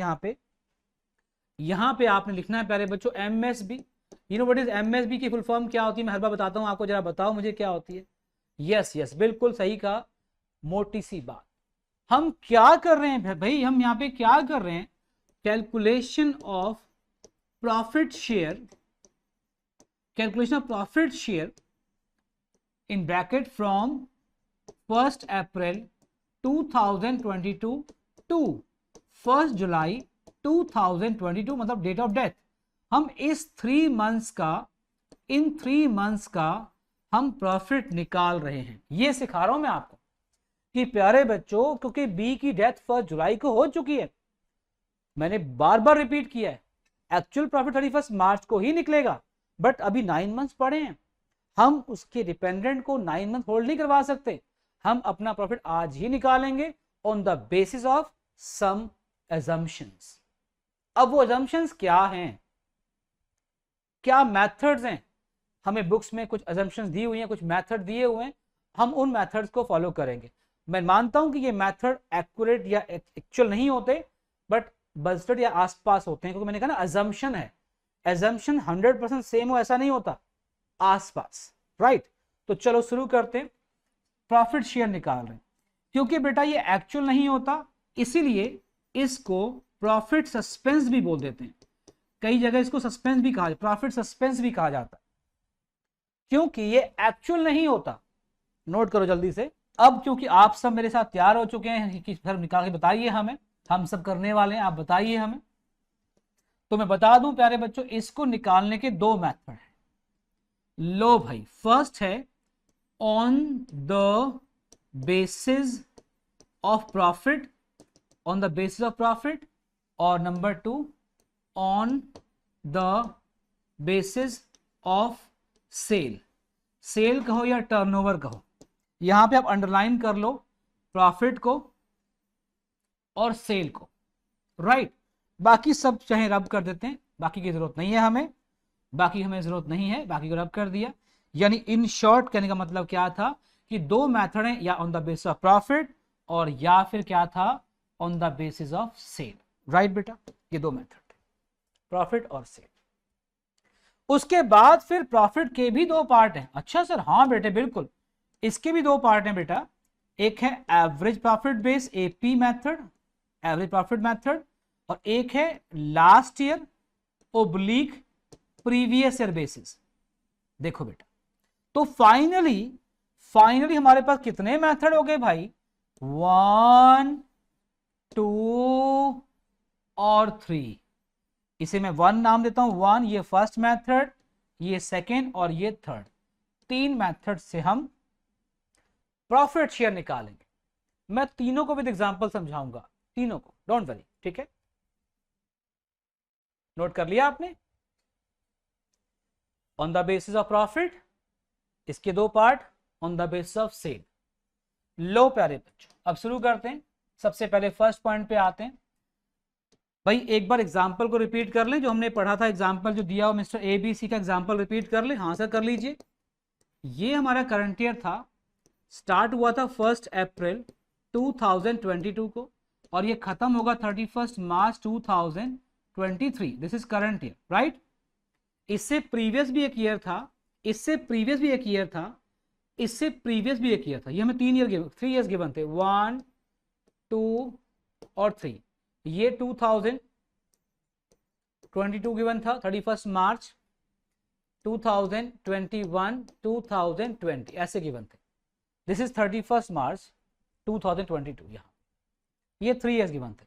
यहां पे आपने लिखना है प्यारे बच्चों MSB। You know what is MSB की फुल फॉर्म क्या होती है? मैं हर बार बताता हूं आपको, जरा बताओ मुझे क्या होती है। यस बिल्कुल सही कहा, मोटी सी बात। हम क्या कर रहे हैं भाई? हम यहाँ पे क्या कर रहे हैं? Calculation of profit share, calculation of profit share in bracket from 1 April 2022 to 1 July 2022, मतलब डेट ऑफ डेथ। हम इस 3 मंथ्स का, इन 3 मंथ्स का हम प्रॉफिट निकाल रहे हैं। ये सिखा रहा हूं मैं आपको कि प्यारे बच्चों, क्योंकि बी की डेथ 1 जुलाई को हो चुकी है, मैंने बार बार रिपीट किया है, एक्चुअल प्रॉफिट 31 मार्च को ही निकलेगा, बट अभी 9 मंथ्स पड़े हैं। हम उसके डिपेंडेंट को 9 मंथ होल्ड नहीं करवा सकते। हम अपना प्रॉफिट आज ही निकालेंगे on the basis of some assumptions। अब वो assumptions क्या हैं, क्या मेथड्स हैं? हमें बुक्स में कुछ assumptions दी हुई हैं, कुछ मेथड दिए हुए हैं, हम उन मेथड्स को फॉलो करेंगे। मैं मानता हूं कि ये मेथड एक्यूरेट या एक्चुअल नहीं होते, बट बजटेड या आसपास होते हैं, क्योंकि मैंने कहा ना assumption है। assumption 100% सेम हो ऐसा नहीं होता, आसपास, राइट। तो चलो शुरू करते हैं। प्रॉफिट शेयर निकाल रहे हैं, क्योंकि बेटा ये एक्चुअल नहीं होता, इसीलिए इसको प्रॉफिट सस्पेंस भी बोल देते हैं। कई जगह इसको सस्पेंस भी कहा, प्रॉफिट सस्पेंस भी कहा जाता है, क्योंकि ये एक्चुअल नहीं होता। नोट करो जल्दी से। अब क्योंकि आप सब मेरे साथ तैयार हो चुके हैं कि सर निकाल के बताइए हमें, हम सब करने वाले हैं, आप बताइए हमें। तो मैं बता दूं प्यारे बच्चों, इसको निकालने के 2 मेथड हैं। लो भाई, फर्स्ट है on the basis of profit, on the basis of profit, और number 2 on the basis of sale. Sale कहो या टर्नओवर कहो, यहां पे आप अंडरलाइन कर लो प्रॉफिट को और सेल को, राइट। बाकी सब चाहे रब कर देते हैं, बाकी की जरूरत नहीं है हमें, बाकी हमें जरूरत नहीं है, बाकी को रब कर दिया। यानी इन शॉर्ट कहने का मतलब क्या था कि 2 मेथड हैं, या on the basis of profit और या फिर क्या था, on the basis of sale, right बेटा। ये 2 मेथड, प्रॉफिट और सेल। उसके बाद फिर प्रॉफिट के भी 2 पार्ट हैं। अच्छा सर, हाँ बेटे बिल्कुल, इसके भी 2 पार्ट हैं बेटा। एक है average profit base, AP method, average profit method, और एक है last year oblique previous year basis. देखो बेटा, तो फाइनली हमारे पास कितने मेथड हो गए भाई? 1, 2 और 3। इसे मैं 1 नाम देता हूं, 1 ये फर्स्ट मेथड, ये सेकेंड और ये थर्ड। 3 मेथड से हम प्रॉफिट शेयर निकालेंगे। मैं तीनों को विद एग्जांपल समझाऊंगा, तीनों को, डोंट वरी, ठीक है। नोट कर लिया आपने? On the basis of profit, इसके 2 part, on the basis of sale. लो प्यारे बच्चों, अब शुरू करते हैं। सबसे पहले फर्स्ट पॉइंट पे आते हैं। भाई एक बार एग्जाम्पल को रिपीट कर लें, जो हमने पढ़ा था, एग्जाम्पल जो दिया हो मिस्टर ABC का एग्जाम्पल रिपीट कर ले। हाँ सर कर लीजिए। ये हमारा करंट ईयर था, स्टार्ट हुआ था 1 अप्रैल 2022 को, और ये खत्म होगा 31 मार्च 2023। This is current year, right. इससे प्रीवियस भी एक ईयर था, इससे प्रीवियस भी एक ईयर था, इससे प्रीवियस भी एक ईयर था। ये हमें 3 ईयर्स गिवन थे, 1, 2 और 3। ये 2022 गिवन था, 31 मार्च 2021, 2020 ऐसे गिवन थे। दिस इज 31 मार्च 2022। यहाँ ये 3 ईयर्स गिवन थे।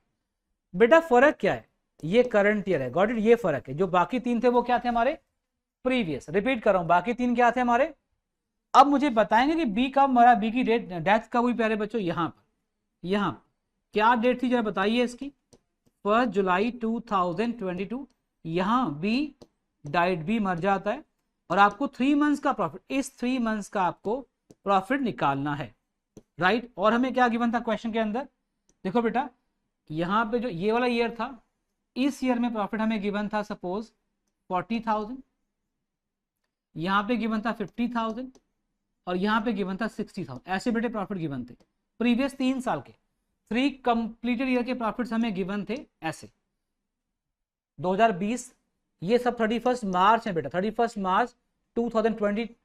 बेटा फर्क क्या है? ये करंट ईयर है, गॉट इट। ये फर्क है। जो बाकी 3 थे वो क्या थे हमारे? प्रीवियस। रिपीट कर रहा हूं, बाकी 3 क्या थे हमारे? अब मुझे बताएंगे कि बी कब मरा, बी की डेथ कब हुई प्यारे बच्चों? यहाँ पर, यहाँ क्या डेट थी जरा बताइए इसकी? 1 जुलाई 2022। यहाँ बी डाइट, बी मर जाता है, और आपको 3 मंथ्स का प्रॉफिट, इस 3 मंथ्स का आपको प्रॉफिट निकालना है, राइट। और हमें क्या गिवन था क्वेश्चन के अंदर? देखो बेटा, यहाँ पे जो ये वाला ईयर था, इस ईयर में प्रॉफिट हमें गिवन था सपोज 40,000, यहाँ पे गिवन था 50,000 और यहाँ पे गिवन था 60,000। ऐसे बेटे प्रॉफिट गिवन थे प्रीवियस 3 साल के, 3 कंप्लीटेड ईयर के प्रॉफिट्स हमें गिवन थे ऐसे। 2020 ये सब 31 मार्च है बेटा, 31 मार्च 2020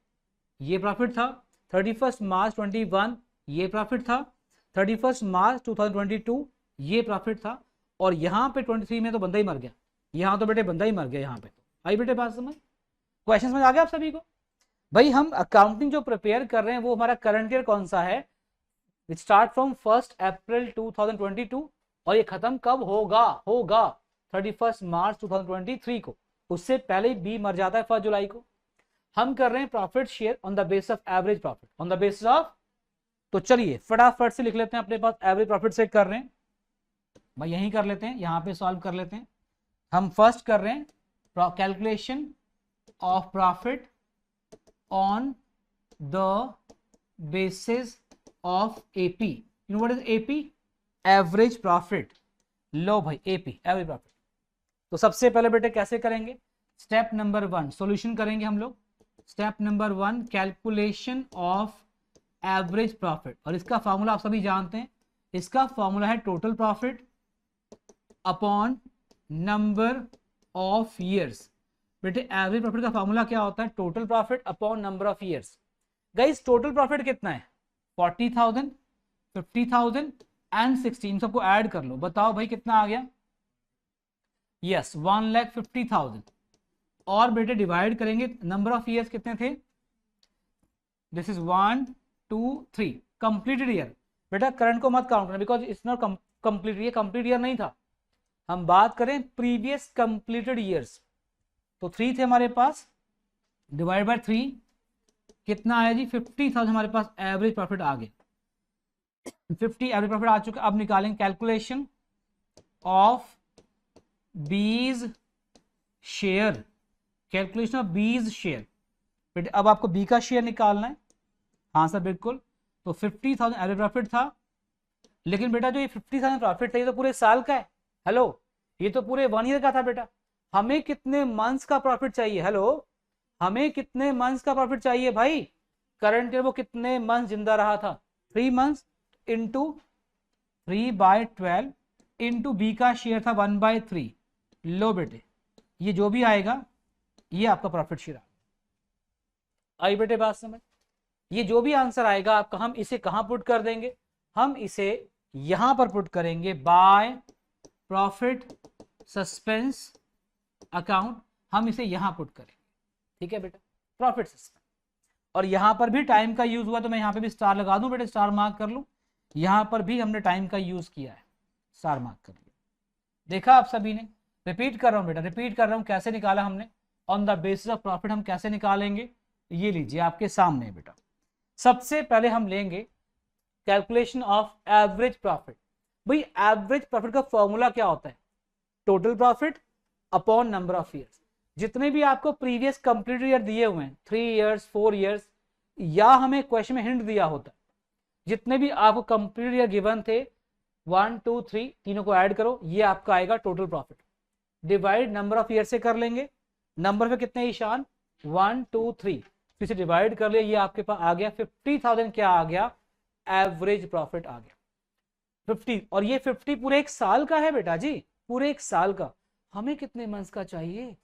ये प्रॉफिट था, 31 मार्च 21 ये प्रॉफिट था, 31 मार्च 2022 ये प्रॉफिट था, और यहाँ पे 23 में तो बंदा ही मर गया, यहाँ तो बेटे बंदा ही मर गया। यहाँ पे तो आई बेटे बात समझ, क्वेश्चन समझ आ गया आप सभी को? भाई हम अकाउंटिंग जो प्रिपेयर कर रहे हैं वो हमारा करंट ईयर कौन सा है, विच स्टार्ट फ्रॉम 1 अप्रैल 2022 और ये खत्म कब होगा, होगा 31 मार्च 2023 को। उससे पहले ही बी मर जाता है 1 जुलाई को। हम कर रहे हैं profit share on the basis of average profit, on the basis of, तो चलिए फटाफट से लिख लेते हैं, अपने पास एवरेज प्रॉफिट से कर रहे हैं भाई, यहीं कर लेते हैं, यहाँ पे सॉल्व कर लेते हैं। हम फर्स्ट कर रहे हैं calculation of profit on the basis of AP. You know what is AP? Average profit. लो भाई एपी एवरेज प्रॉफिट। तो सबसे पहले बेटे कैसे करेंगे, स्टेप नंबर 1 सॉल्यूशन करेंगे हम लोग। Step number 1 calculation of average profit, और इसका फॉर्मूला आप सभी जानते हैं, इसका फॉर्मूला है total profit upon number of years. बेटे एवरेज प्रॉफिट का फॉर्मूला क्या होता है, total profit upon number of years. Guys total profit कितना है, 40,000, 50,000 एंड 16, सबको ऐड कर लो, बताओ भाई कितना आ गया, यस 1,50,000। और बेटे डिवाइड करेंगे, नंबर ऑफ ईयर्स कितने थे, दिस इज 1 2 3 कंप्लीटेड ईयर। बेटा करंट को मत काउंट करना बिकॉज इट्स नॉट कंप्लीट, ये कंप्लीट ईयर नहीं था, हम बात करें प्रीवियस कंप्लीटेड ईयर्स। तो 3 थे हमारे पास, डिवाइड बाय 3 कितना आया जी, 50,000 हमारे पास एवरेज प्रॉफिट आ गया। 50 एवरेज प्रॉफिट आ चुका। अब निकालेंगे कैलकुलेशन ऑफ बीज शेयर, कैलकुलेशन ऑफ बीज शेयर। बेटे अब आपको बी का शेयर निकालना है, हाँ सर बिल्कुल। तो 50,000 एवरेज प्रॉफिट था, लेकिन बेटा जो ये 50,000 प्रॉफिट था ये तो पूरे साल का है, हेलो ये तो पूरे 1 ईयर का था बेटा। हमें कितने मंथ्स का प्रॉफिट चाहिए, हेलो हमें कितने मंथ्स का प्रॉफिट चाहिए भाई, करंट ईयर वो कितने मंथ जिंदा रहा था, 3 मंथ्स इंटू 3/12 इंटू बी का शेयर था 1/3। लो बेटे ये जो भी आएगा ये आपका प्रॉफिट शेयर आई बेटे बात समझ। ये जो भी आंसर आएगा आपका, हम इसे कहां पुट कर देंगे, हम इसे यहां पर पुट करेंगे बाय प्रॉफिट सस्पेंस अकाउंट, हम इसे यहां पुट करेंगे, ठीक है बेटा प्रॉफिट सस्पेंस। और यहां पर भी टाइम का यूज हुआ तो मैं यहां पे भी स्टार लगा दूं बेटा, स्टार मार्क कर लूं, यहां पर भी हमने टाइम का यूज किया है, स्टार मार्क कर लिया। देखा आप सभी ने, रिपीट कर रहा हूं बेटा, रिपीट कर रहा हूं, कैसे निकाला हमने, on the basis of profit हम कैसे निकालेंगे, ये लीजिए आपके सामने है बेटा। सबसे पहले हम लेंगे कैलकुलेशन ऑफ एवरेज प्रॉफिट। भाई एवरेज प्रॉफिट का फॉर्मूला क्या होता है, total profit upon number of years. जितने भी आपको प्रीवियस कंप्लीट ईयर दिए हुए हैं, 3 इयर्स 4 इयर्स, या हमें क्वेश्चन में हिंट दिया होता है, जितने भी आपको कंप्लीट ईयर गिवन थे 1 2 3 तीनों को ऐड करो, ये आपका आएगा total profit. Divide number of year से कर लेंगे, नंबर पे कितने ईशान 1 2 3, फिर से डिवाइड कर लिया, ये आपके पास आ गया 50,000 क्या आ गया, एवरेज प्रॉफिट आ गया 50। और ये 50 पूरे 1 साल का है बेटा जी, पूरे 1 साल का। हमें कितने मंथ्स का चाहिए,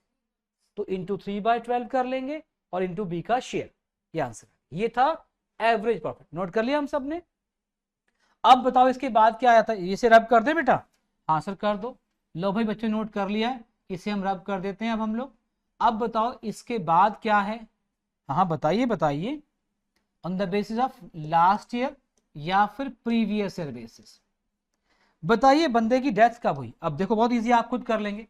तो इंटू 3/12 कर लेंगे और इंटू बी का शेयर, ये आंसर है। ये था एवरेज प्रॉफिट, नोट कर लिया हम सब ने। अब बताओ इसके बाद क्या आया था, इसे रब कर दे बेटा, हाँ सर कर दो। लो भाई बच्चे नोट कर लिया है, इसे हम रब कर देते हैं अब हम लोग। अब बताओ इसके बाद क्या है, हाँ बताइए बताइए, on the basis of last year या फिर प्रीवियस ईयर बेसिस। बताइए बंदे की डेथ कब हुई। अब देखो बहुत इजी, आप खुद कर लेंगे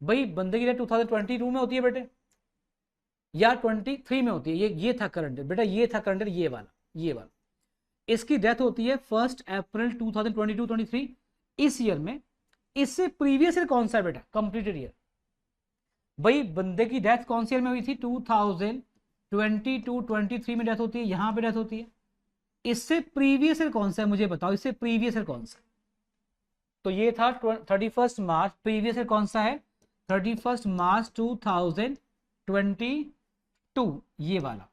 भाई, बंदे की डेथ 2022 में होती है बेटे, या 23 में होती है, ये था करंट बेटा, ये था करंट, ये वाला इसकी डेथ होती है 1 अप्रैल 2022-23 इस ईयर में। इससे प्रीवियस ईयर कौन सा है बेटा, कंप्लीटेड ईयर। भाई बंदे की डेथ कौन सी ईयर में हुई थी, 2022-23 में डेथ होती है, यहां पे डेथ होती है। इससे प्रीवियस ईयर कौन सा है मुझे बताओ, इससे प्रीवियस ईयर कौन सा है, तो ये था 31 मार्च, प्रीवियस ईयर कौन सा है 31 मार्च 2022। 2 ये वाला,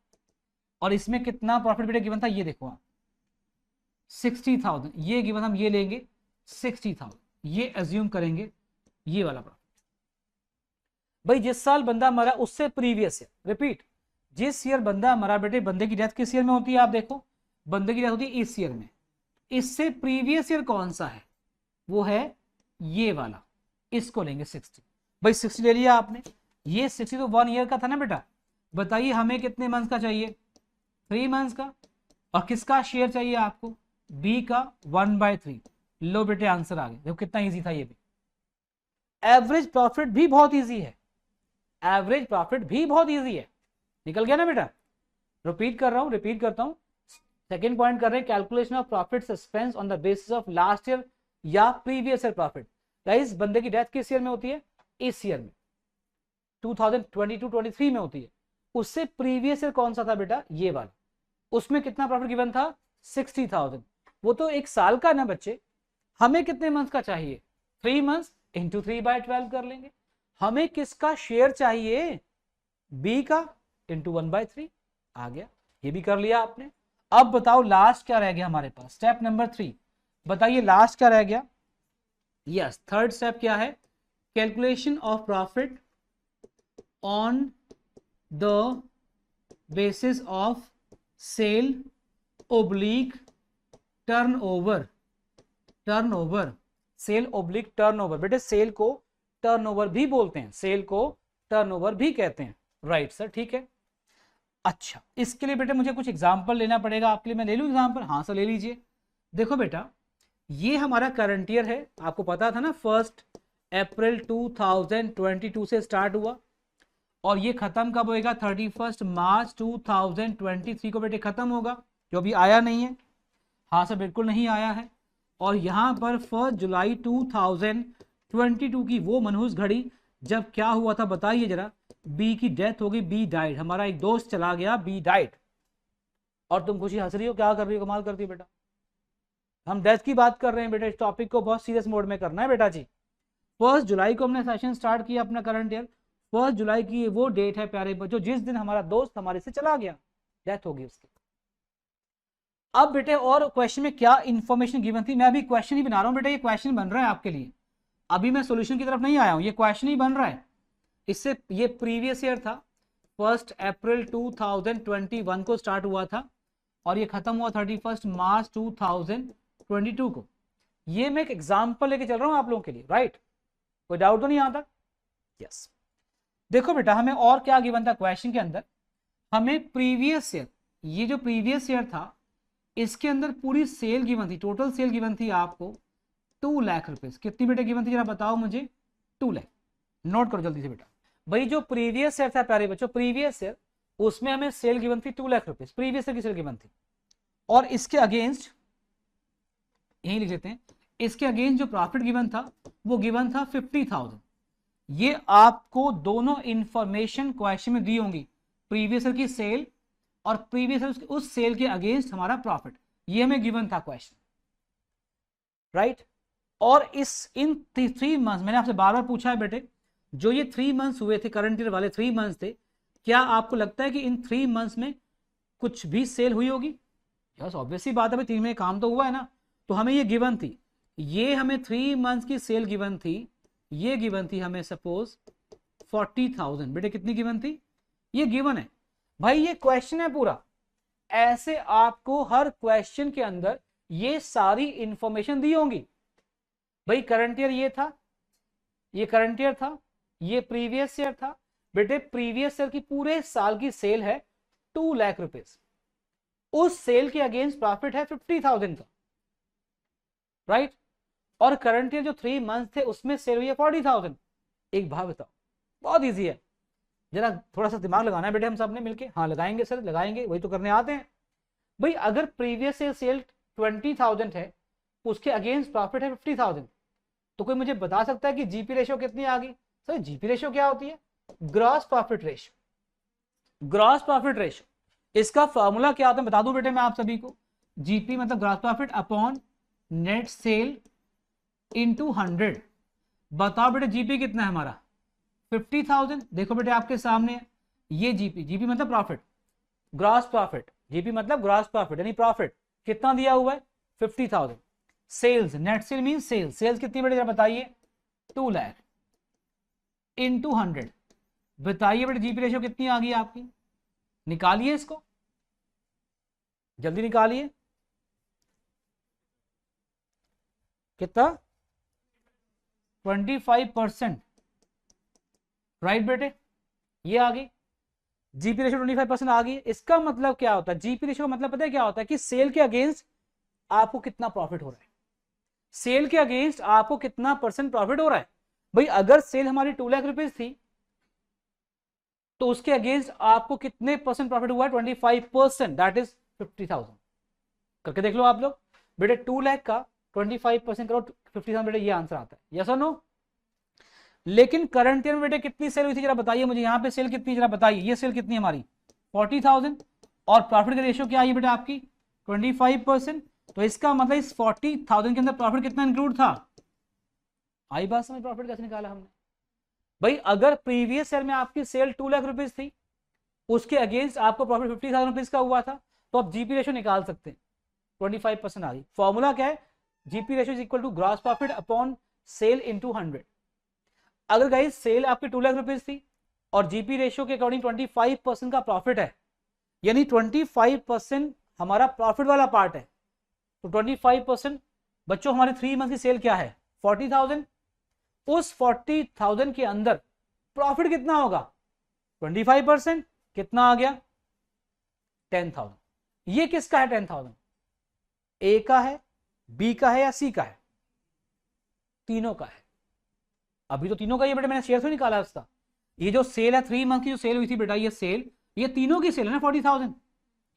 और इसमें कितना प्रॉफिट बेटा गिवन था ये देखो आप 60,000, ये गिवन हम ये लेंगे 60,000, ये एज्यूम करेंगे ये वाला प्रॉफिट। भाई जिस साल बंदा मरा उससे प्रीवियस ईयर, रिपीट, जिस ईयर बंदा मरा बेटे, बंदे की डेथ किस ईयर में होती है आप देखो, बंदे की डेथ होती है इस ईयर में, इससे प्रीवियस ईयर कौन सा है, वो है ये वाला, इसको लेंगे 60। भाई 60 ले लिया आपने, ये 60 तो 1 ईयर का था ना बेटा, बताइए हमें कितने मंथ का चाहिए, 3 मंथ्स का, और किसका शेयर चाहिए आपको, बी का 1/3। लो बेटे आंसर आ गया, देखो कितना इजी था ये भी। एवरेज प्रॉफिट भी बहुत इजी है, एवरेज प्रॉफिट भी बहुत इजी है, निकल गया ना बेटा। रिपीट कर रहा हूं, रिपीट करता हूं, सेकंड पॉइंट कर रहे हैं, calculation of profit suspense on the basis of last year या प्रीवियस ईयर प्रॉफिट। गाइस बंदे की डेथ किस ईयर में होती है, इस ईयर में 2022-23 में होती है, उससे प्रीवियस ईयर कौन सा था बेटा, ये वाला, उसमें कितना प्रॉफिट गिवन था 60,000, वो तो एक साल का ना बच्चे, हमें कितने मंथ का चाहिए, 3 मंथ्स इंटू 3/12 कर लेंगे। हमें किसका शेयर चाहिए, बी का इंटू 1/3, आ गया, ये भी कर लिया आपने। अब बताओ लास्ट क्या रह गया हमारे पास, स्टेप नंबर 3, बताइए लास्ट क्या रह गया। यस, थर्ड स्टेप क्या है, calculation of profit on the basis of sale oblique turnover, turnover, sale oblique turnover, बेटे सेल को टर्नओवर भी बोलते हैं, सेल को टर्नओवर भी कहते हैं, राइट सर, ठीक है। अच्छा, इसके लिए बेटे मुझे कुछ एग्जांपल लेना पड़ेगा आपके लिए, मैं ले लूं एग्जांपल, हाँ सर ले लीजिए। देखो बेटा ये हमारा करंट ईयर है, आपको पता था ना 1 अप्रैल 2022 से स्टार्ट हुआ, और ये खत्म कब होएगा, 31 मार्च 2023 को बेटे खत्म होगा, जो भी आया नहीं है, हाँ सर बिल्कुल नहीं आया है। और यहाँ पर 1 जुलाई 2022 की वो मनहूस घड़ी जब क्या हुआ था बताइए जरा, बी की डेथ हो गई, बी डाइड, हमारा एक दोस्त चला गया, बी डाइड, और तुम खुशी हंस रही हो, क्या कर रही हो, कमाल करती हो बेटा, हम डेथ की बात कर रहे हैं बेटा, इस टॉपिक को बहुत सीरियस मोड में करना है बेटा जी। 1 जुलाई को हमने सेशन स्टार्ट किया अपना करंट ईयर, 1 जुलाई की वो डेट है प्यारे बच्चों जिस दिन हमारा दोस्त हमारे से चला गया, डेथ होगी उसकी। अब बेटे और क्वेश्चन में क्या इंफॉर्मेशन गिवन थी, मैं अभी क्वेश्चन ही बना रहा हूं बेटा, ये क्वेश्चन बन रहा है आपके लिए, अभी मैं सॉल्यूशन की तरफ नहीं आया हूं, ये क्वेश्चन ही बन रहा है। इससे ये प्रीवियस ईयर था, 1 अप्रैल 2021 को स्टार्ट हुआ था, और ये खत्म हुआ 31 मार्च 2022 को। ये मैं एक एग्जांपल लेके चल रहा हूं आप लोगों के लिए, राइट, कोई डाउट तो नहीं यहां तक, यस। देखो बेटा हमें और क्या गिवन था क्वेश्चन के अंदर, हमें प्रीवियस ईयर, ये जो प्रीवियस ईयर था इसके अंदर पूरी सेल गिवन थी, टोटल सेल गिवन थी आपको 2 लाख रुपीज, कितनी बेटे गिवन थी जरा बताओ मुझे, 2 लाख, नोट करो जल्दी से बेटा। भाई जो प्रीवियस ईयर था प्यारे बच्चों, प्रीवियस ईयर उसमें हमें सेल गिवन थी 2 लाख रुपीज, प्रीवियस ईयर की सेल गिवन थी, और इसके अगेंस्ट यही लिख लेते हैं, इसके अगेंस्ट जो प्रॉफिट गिवन था वो गिवन था 50,000। ये आपको दोनों इंफॉर्मेशन क्वेश्चन में दी होंगी, प्रीवियस ईयर की सेल और प्रीवियस ईयर उस सेल के अगेंस्ट हमारा प्रॉफिट, ये हमें गिवन था क्वेश्चन, राइट। और इन 3 मंथ्स, मैंने आपसे बार बार पूछा है बेटे, जो ये 3 मंथ्स हुए थे, करंट ईयर वाले 3 मंथ्स थे, क्या आपको लगता है कि इन 3 मंथ्स में कुछ भी सेल हुई होगी, यस ऑब्वियसली बात है भाई, 3 महीने काम तो हुआ है ना, तो हमें ये गिवन थी, ये हमें 3 मंथ्स की सेल गिवन थी, ये गिवन थी हमें सपोज 40,000, बेटे कितनी गिवन थी, ये गिवन है भाई, ये क्वेश्चन है पूरा, ऐसे आपको हर क्वेश्चन के अंदर ये सारी इंफॉर्मेशन दी होंगी। भाई करंट ईयर ये था, ये करंट ईयर था, ये प्रीवियस ईयर था, बेटे प्रीवियस ईयर की पूरे साल की सेल है 2 लाख रुपीज, उस सेल के अगेंस्ट प्रॉफिट है 50,000 का, राइट। और करंट ईयर जो 3 मंथ थे उसमें सेल हुई है 40,000। एक भाव बताओ, बहुत इजी है, जरा थोड़ा सा दिमाग लगाना है बेटे हम सब ने मिलके, हाँ लगाएंगे सर लगाएंगे, वही तो करने आते हैं। भाई अगर प्रीवियस ईयर सेल 20,000 है, उसके अगेंस्ट प्रॉफिट है 50,000, तो कोई मुझे बता सकता है कि जीपी रेशियो कितनी आ गई। सर जीपी रेशियो क्या होती है, gross profit ratio, gross profit ratio, इसका फॉर्मूला क्या होता है बता दूं बेटे मैं आप सभी को, जीपी मतलब gross profit upon net cell into 100। बताओ बेटे जीपी कितना है हमारा 50,000, देखो बेटे आपके सामने ये जीपी, जीपी मतलब प्रॉफिट, ग्रॉस प्रॉफिट, जीपी मतलब ग्रॉस प्रॉफिट यानी प्रॉफिट कितना दिया हुआ है 50,000। Sales, net sale mean sales, sales कितनी बेटे जरा बताइए 2 लाख इंटू 100, बताइए बेटे जीपी रेशियो कितनी आ गई आपकी, निकालिए इसको, जल्दी निकालिए, कितना 25%, राइट बेटे, ये आ गई जीपी रेशियो 25% आ गई। इसका मतलब क्या होता है, जीपी रेशियो का मतलब पता है क्या होता है कि सेल के अगेंस्ट आपको कितना प्रॉफिट हो रहा है, सेल के अगेंस्ट आपको कितना परसेंट प्रॉफिट हो रहा है। भाई अगर सेल हमारी 2 लाख रुपीज थी तो उसके अगेंस्ट आपको कितने परसेंट प्रॉफिट हुआ है 25%, दैट इज 50,000। करके देख लो आप लोग बेटे, 2 लाख का 25% करो 50,000 बेटे, ये आंसर आता है, यस और नो। लेकिन करंट ईयर में बेटे कितनी सेल हुई थी जरा बताइए मुझे, यहां पे सेल कितनी जरा बताइए, ये सेल कितनी हमारी 40,000 और प्रॉफिट का रेशियो क्या आई बेटा आपकी 25%। तो इसका मतलब इस 40,000 के अंदर प्रॉफिट कितना इंक्लूड था, आई बात समझ, प्रॉफिट कैसे निकाला हमने। भाई अगर प्रीवियस ईयर में आपकी सेल 2 लाख रुपीज थी, उसके अगेंस्ट आपको प्रॉफिट 50,000 रुपीज का हुआ था, तो आप जीपी रेशियो निकाल सकते हैं, 25% आ गई। फॉर्मूला क्या है, GP ratio is equal to gross profit upon sale into 100। अगर गाइस सेल आपकी 2 लाख रुपीज थी और जीपी रेशियो के अकॉर्डिंग 25% का प्रॉफिट है, यानी 25% हमारा प्रॉफिट वाला पार्ट है, तो 25% बच्चों हमारे 3 मंथ की सेल क्या है 40,000, उस 40,000 के अंदर प्रॉफिट कितना होगा 25%, कितना आ गया 10,000। ये किसका है 10,000, ए का है, बी का है या सी का है, तीनों का है। अभी तो तीनों का ये बेटा मैंने शेयर से निकाला उसका, ये जो सेल है 3 मंथ की जो सेल हुई थी बेटा, ये सेल ये तीनों की सेल है ना 40,000,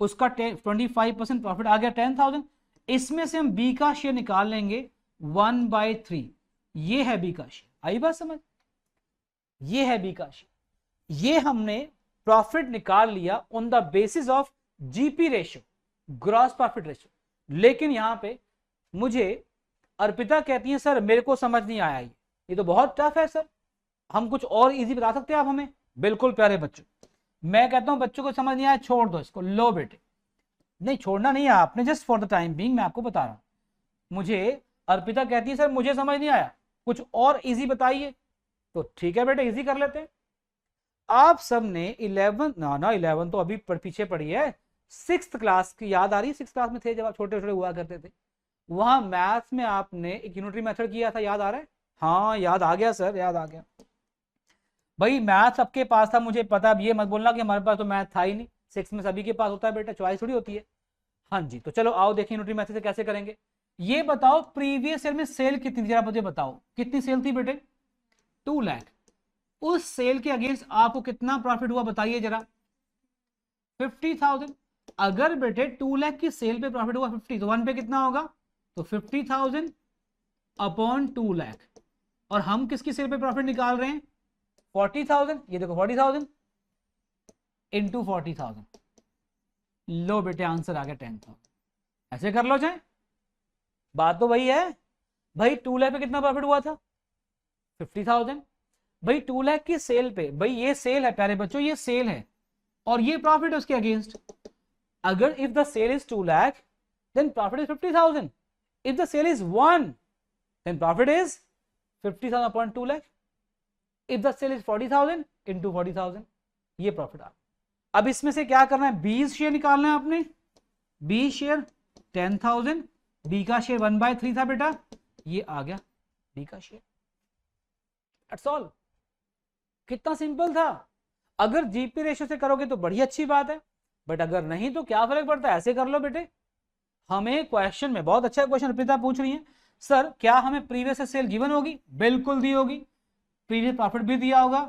उसका 25% प्रॉफिट आ गया 10,000। इसमें से हम बी का शेयर निकाल लेंगे 1/3, ये है बी का शेयर, आई बात समझ, ये है बी का शेयर। ये हमने प्रॉफिट निकाल लिया on the basis of GP ratio, gross profit ratio. लेकिन यहां पे मुझे अर्पिता कहती है सर मेरे को समझ नहीं आया, ये तो बहुत टफ है सर, हम कुछ और इजी बता सकते हैं आप हमें। बिल्कुल प्यारे बच्चों, मैं कहता हूं बच्चों को समझ नहीं आया छोड़ दो इसको, लो बेटे, नहीं छोड़ना नहीं है आपने, just for the time being मैं आपको बता रहा हूं। मुझे अर्पिता कहती है सर मुझे समझ नहीं आया, कुछ और इजी बताइए, तो ठीक है बेटे इजी कर लेते हैं। आप सबने 11 ना 11 तो अभी पीछे पड़ी है, 6th क्लास की याद आ रही है, 6th क्लास में थे जब आप छोटे छोटे हुआ करते थे, वहां मैथ्स में आपने एक यूनिटरी मेथड किया था, याद आ रहा है, हाँ याद आ गया सर, याद आ गया। भाई मैथ सबके पास था मुझे पता, अब ये मत बोलना कि हमारे पास तो मैथ था ही नहीं, 6 में सभी के पास होता है बेटा, चॉइस थोड़ी होती है। हाँ जी, तो चलो आओ देखिए यूनिटरी मेथड से कैसे करेंगे। ये बताओ प्रीवियस ईयर में सेल कितनी थी, जरा मुझे बताओ कितनी सेल थी बेटे 2 लाख, उस सेल के अगेंस्ट आपको कितना प्रॉफिट हुआ बताइए जरा 50,000। अगर बेटे 2 लाख की सेल पे प्रॉफिट हुआ 50, तो 1 पे कितना होगा, तो 50,000 अपॉन 2 लाख, और हम किसकी सेल पे प्रॉफिट निकाल रहे हैं 40,000, ये देखो 40,000 इंटू 40,000, लो बेटे आंसर आ गया 10,000। ऐसे कर लो चाहे, बात तो वही है। भाई 2 लाख पे कितना प्रॉफिट हुआ था 50,000, भाई 2 लाख की सेल पे, भाई ये सेल है प्यारे बच्चों, ये सेल है और ये प्रॉफिट है उसके अगेंस्ट। अगर if the sale is 2 lakh then profit is 50,000, if the sale is 1 then profit is 50,000 upon 2 lakh, if the sale is 40,000 into 40,000, ये प्रॉफिट आ। अब इसमें से क्या करना है 20 शेयर निकालना है आपने, 20 शेयर 10,000, बी का शेयर 1/3 था बेटा, ये आ गया बी का शेयर, दैट्स ऑल। कितना सिंपल था। अगर जीपी रेशियो से करोगे तो बड़ी अच्छी बात है, बट अगर नहीं तो क्या फर्क पड़ता है, ऐसे कर लो बेटे। हमें क्वेश्चन में बहुत अच्छा क्वेश्चन अर्पिता पूछ रही है, सर क्या हमें प्रीवियस सेल गिवन होगी, बिल्कुल दी होगी, प्रीवियस प्रॉफिट भी दिया होगा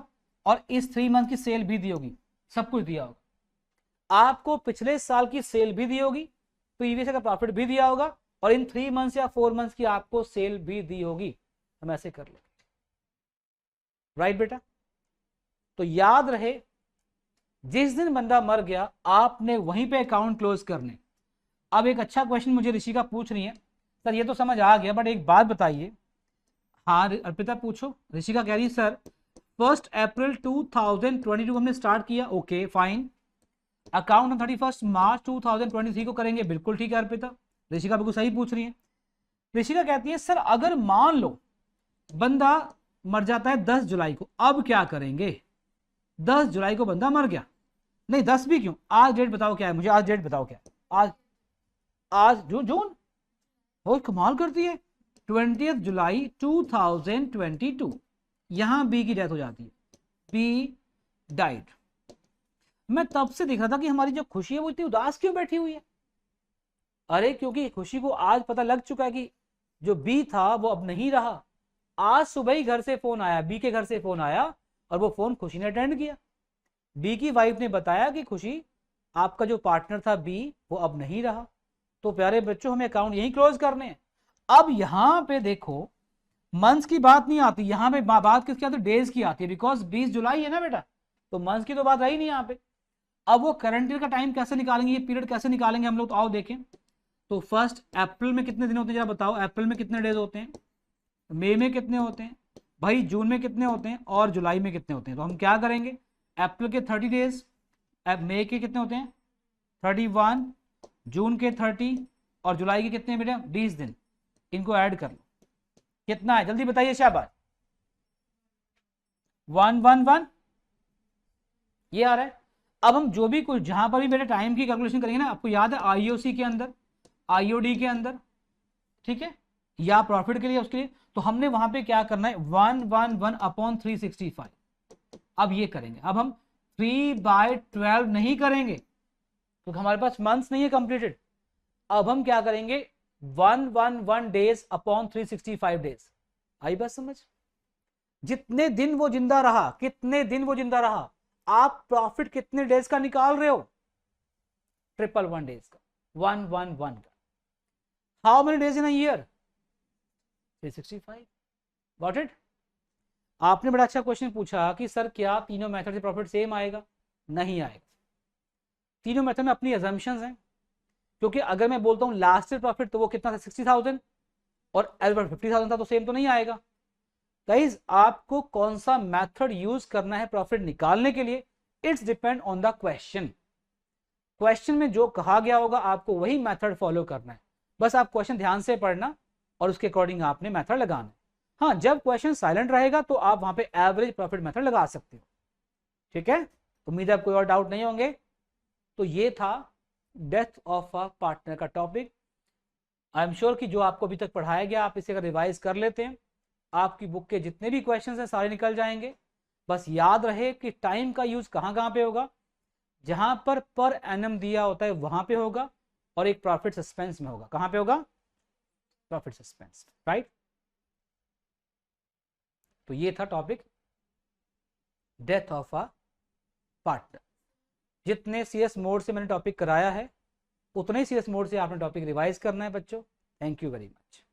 और इस 3 मंथ की सेल भी दी होगी, सब कुछ दिया होगा। आपको पिछले साल की सेल भी दी होगी, प्रीवियस का प्रॉफिट भी दिया होगा और इन 3 मंथ्स या 4 मंथ्स की आपको सेल भी दी होगी। हम ऐसे कर लेंगे, राइट बेटा। तो याद रहे जिस दिन बंदा मर गया आपने वहीं पे अकाउंट क्लोज करने। अब एक अच्छा क्वेश्चन मुझे ऋषिका पूछ रही है, सर ये तो समझ आ गया बट एक बात बताइए। हाँ अर्पिता पूछो। ऋषिका कह रही है सर 1 अप्रैल 2022 हमने स्टार्ट किया, ओके फाइन। अकाउंट हम 31 मार्च 2023 को करेंगे, बिल्कुल ठीक है अर्पिता। ऋषिका बिल्कुल सही पूछ रही है। ऋषिका कहती है सर अगर मान लो बंदा मर जाता है 10 जुलाई को, अब क्या करेंगे? 10 जुलाई को बंदा मर गया, नहीं 10 भी क्यों, आज डेट बताओ क्या है, मुझे आज डेट बताओ क्या है। आज आज जून बहुत कमाल करती है, 20 जुलाई 2022 यहां बी की डेथ हो जाती है, बी डाइड। मैं तब से देख रहा था कि हमारी जो खुशी है वो इतनी उदास क्यों बैठी हुई है। अरे क्योंकि खुशी को आज पता लग चुका है कि जो बी था वो अब नहीं रहा। आज सुबह ही घर से फोन आया, बी के घर से फोन आया, और वो फोन खुशी ने अटेंड किया। बी की वाइफ ने बताया कि खुशी आपका जो पार्टनर था बी वो अब नहीं रहा। तो प्यारे बच्चों हमें अकाउंट यही क्लोज करने हैं। अब यहां पे देखो मंथ्स की बात नहीं आती, यहां पे बात किसकी आती है? डेज की आती है, बिकॉज 20 जुलाई है ना बेटा, तो मंथ्स की तो बात रही नहीं यहाँ पे। अब वो करंट ईयर का टाइम कैसे निकालेंगे, ये पीरियड कैसे निकालेंगे हम लोग, तो आओ देखें। तो 1 अप्रैल में कितने दिन होते हैं जरा बताओ, अप्रैल में कितने डेज होते हैं, मई में कितने होते हैं भाई, जून में कितने होते हैं, और जुलाई में कितने होते हैं। तो हम क्या करेंगे, अप्रैल के 30 डेज, मई के कितने होते हैं 31, जून के 30, और जुलाई के कितने बेटा 20 दिन, इनको ऐड कर लो, कितना है जल्दी बताइए शाबाश। 111 ये आ रहा है। अब हम जो भी कुछ जहां पर भी बेटे टाइम की कैलकुलेशन करेंगे ना, आपको याद है आईओसी के अंदर, आईओडी के अंदर, ठीक है, या प्रॉफिट के लिए उसके लिए, तो हमने वहां पे क्या करना है 111/365। अब ये करेंगे, अब हम 3/12 नहीं करेंगे क्योंकि हमारे पास मंथ्स नहीं है कंप्लीटेड। अब हम क्या करेंगे 111 डेज अपॉन 365 डेज। आई बात समझ? जितने दिन वो जिंदा रहा, कितने दिन वो जिंदा रहा, आप प्रॉफिट कितने डेज का निकाल रहे हो, 111 डेज का, 111 का। How many days in a year, 365। Got it? आपने बड़ा अच्छा क्वेश्चन पूछा कि सर क्या तीनों मेथड से प्रॉफिट सेम आएगा? नहीं आएगा। तीनों मेथड में अपनी अजम्पशंस हैं, क्योंकि अगर मैं बोलता हूं लास्ट ईयर प्रॉफिट तो वो कितना था 60,000 और एज 50,000 था, तो सेम तो नहीं आएगा। गाइस आपको कौन सा मेथड यूज करना है प्रॉफिट निकालने के लिए, it's depend on the question. Question में जो कहा गया होगा आपको वही मेथड फॉलो करना है। बस आप क्वेश्चन ध्यान से पढ़ना और उसके अकॉर्डिंग आपने मेथड लगाना है। हाँ, जब क्वेश्चन साइलेंट रहेगा तो आप वहां पे एवरेज प्रॉफिट मेथड लगा सकते हो। ठीक है, उम्मीद है कोई और डाउट नहीं होंगे। तो ये था डेथ ऑफ अ पार्टनर का टॉपिक। आई एम श्योर कि जो आपको अभी तक पढ़ाया गया आप इसे अगर रिवाइज कर लेते हैं, आपकी बुक के जितने भी क्वेश्चन हैं सारे निकल जाएंगे। बस याद रहे कि टाइम का यूज कहाँ कहाँ पे होगा, जहां पर एनम दिया होता है वहां पे होगा, और एक प्रॉफिट सस्पेंस में होगा। कहां पे होगा? Profit suspense, right. तो ये था topic death of a partner. जितने सीएस मोड से मैंने टॉपिक कराया है उतने ही सीएस मोड से आपने टॉपिक रिवाइज करना है बच्चों। Thank you very much.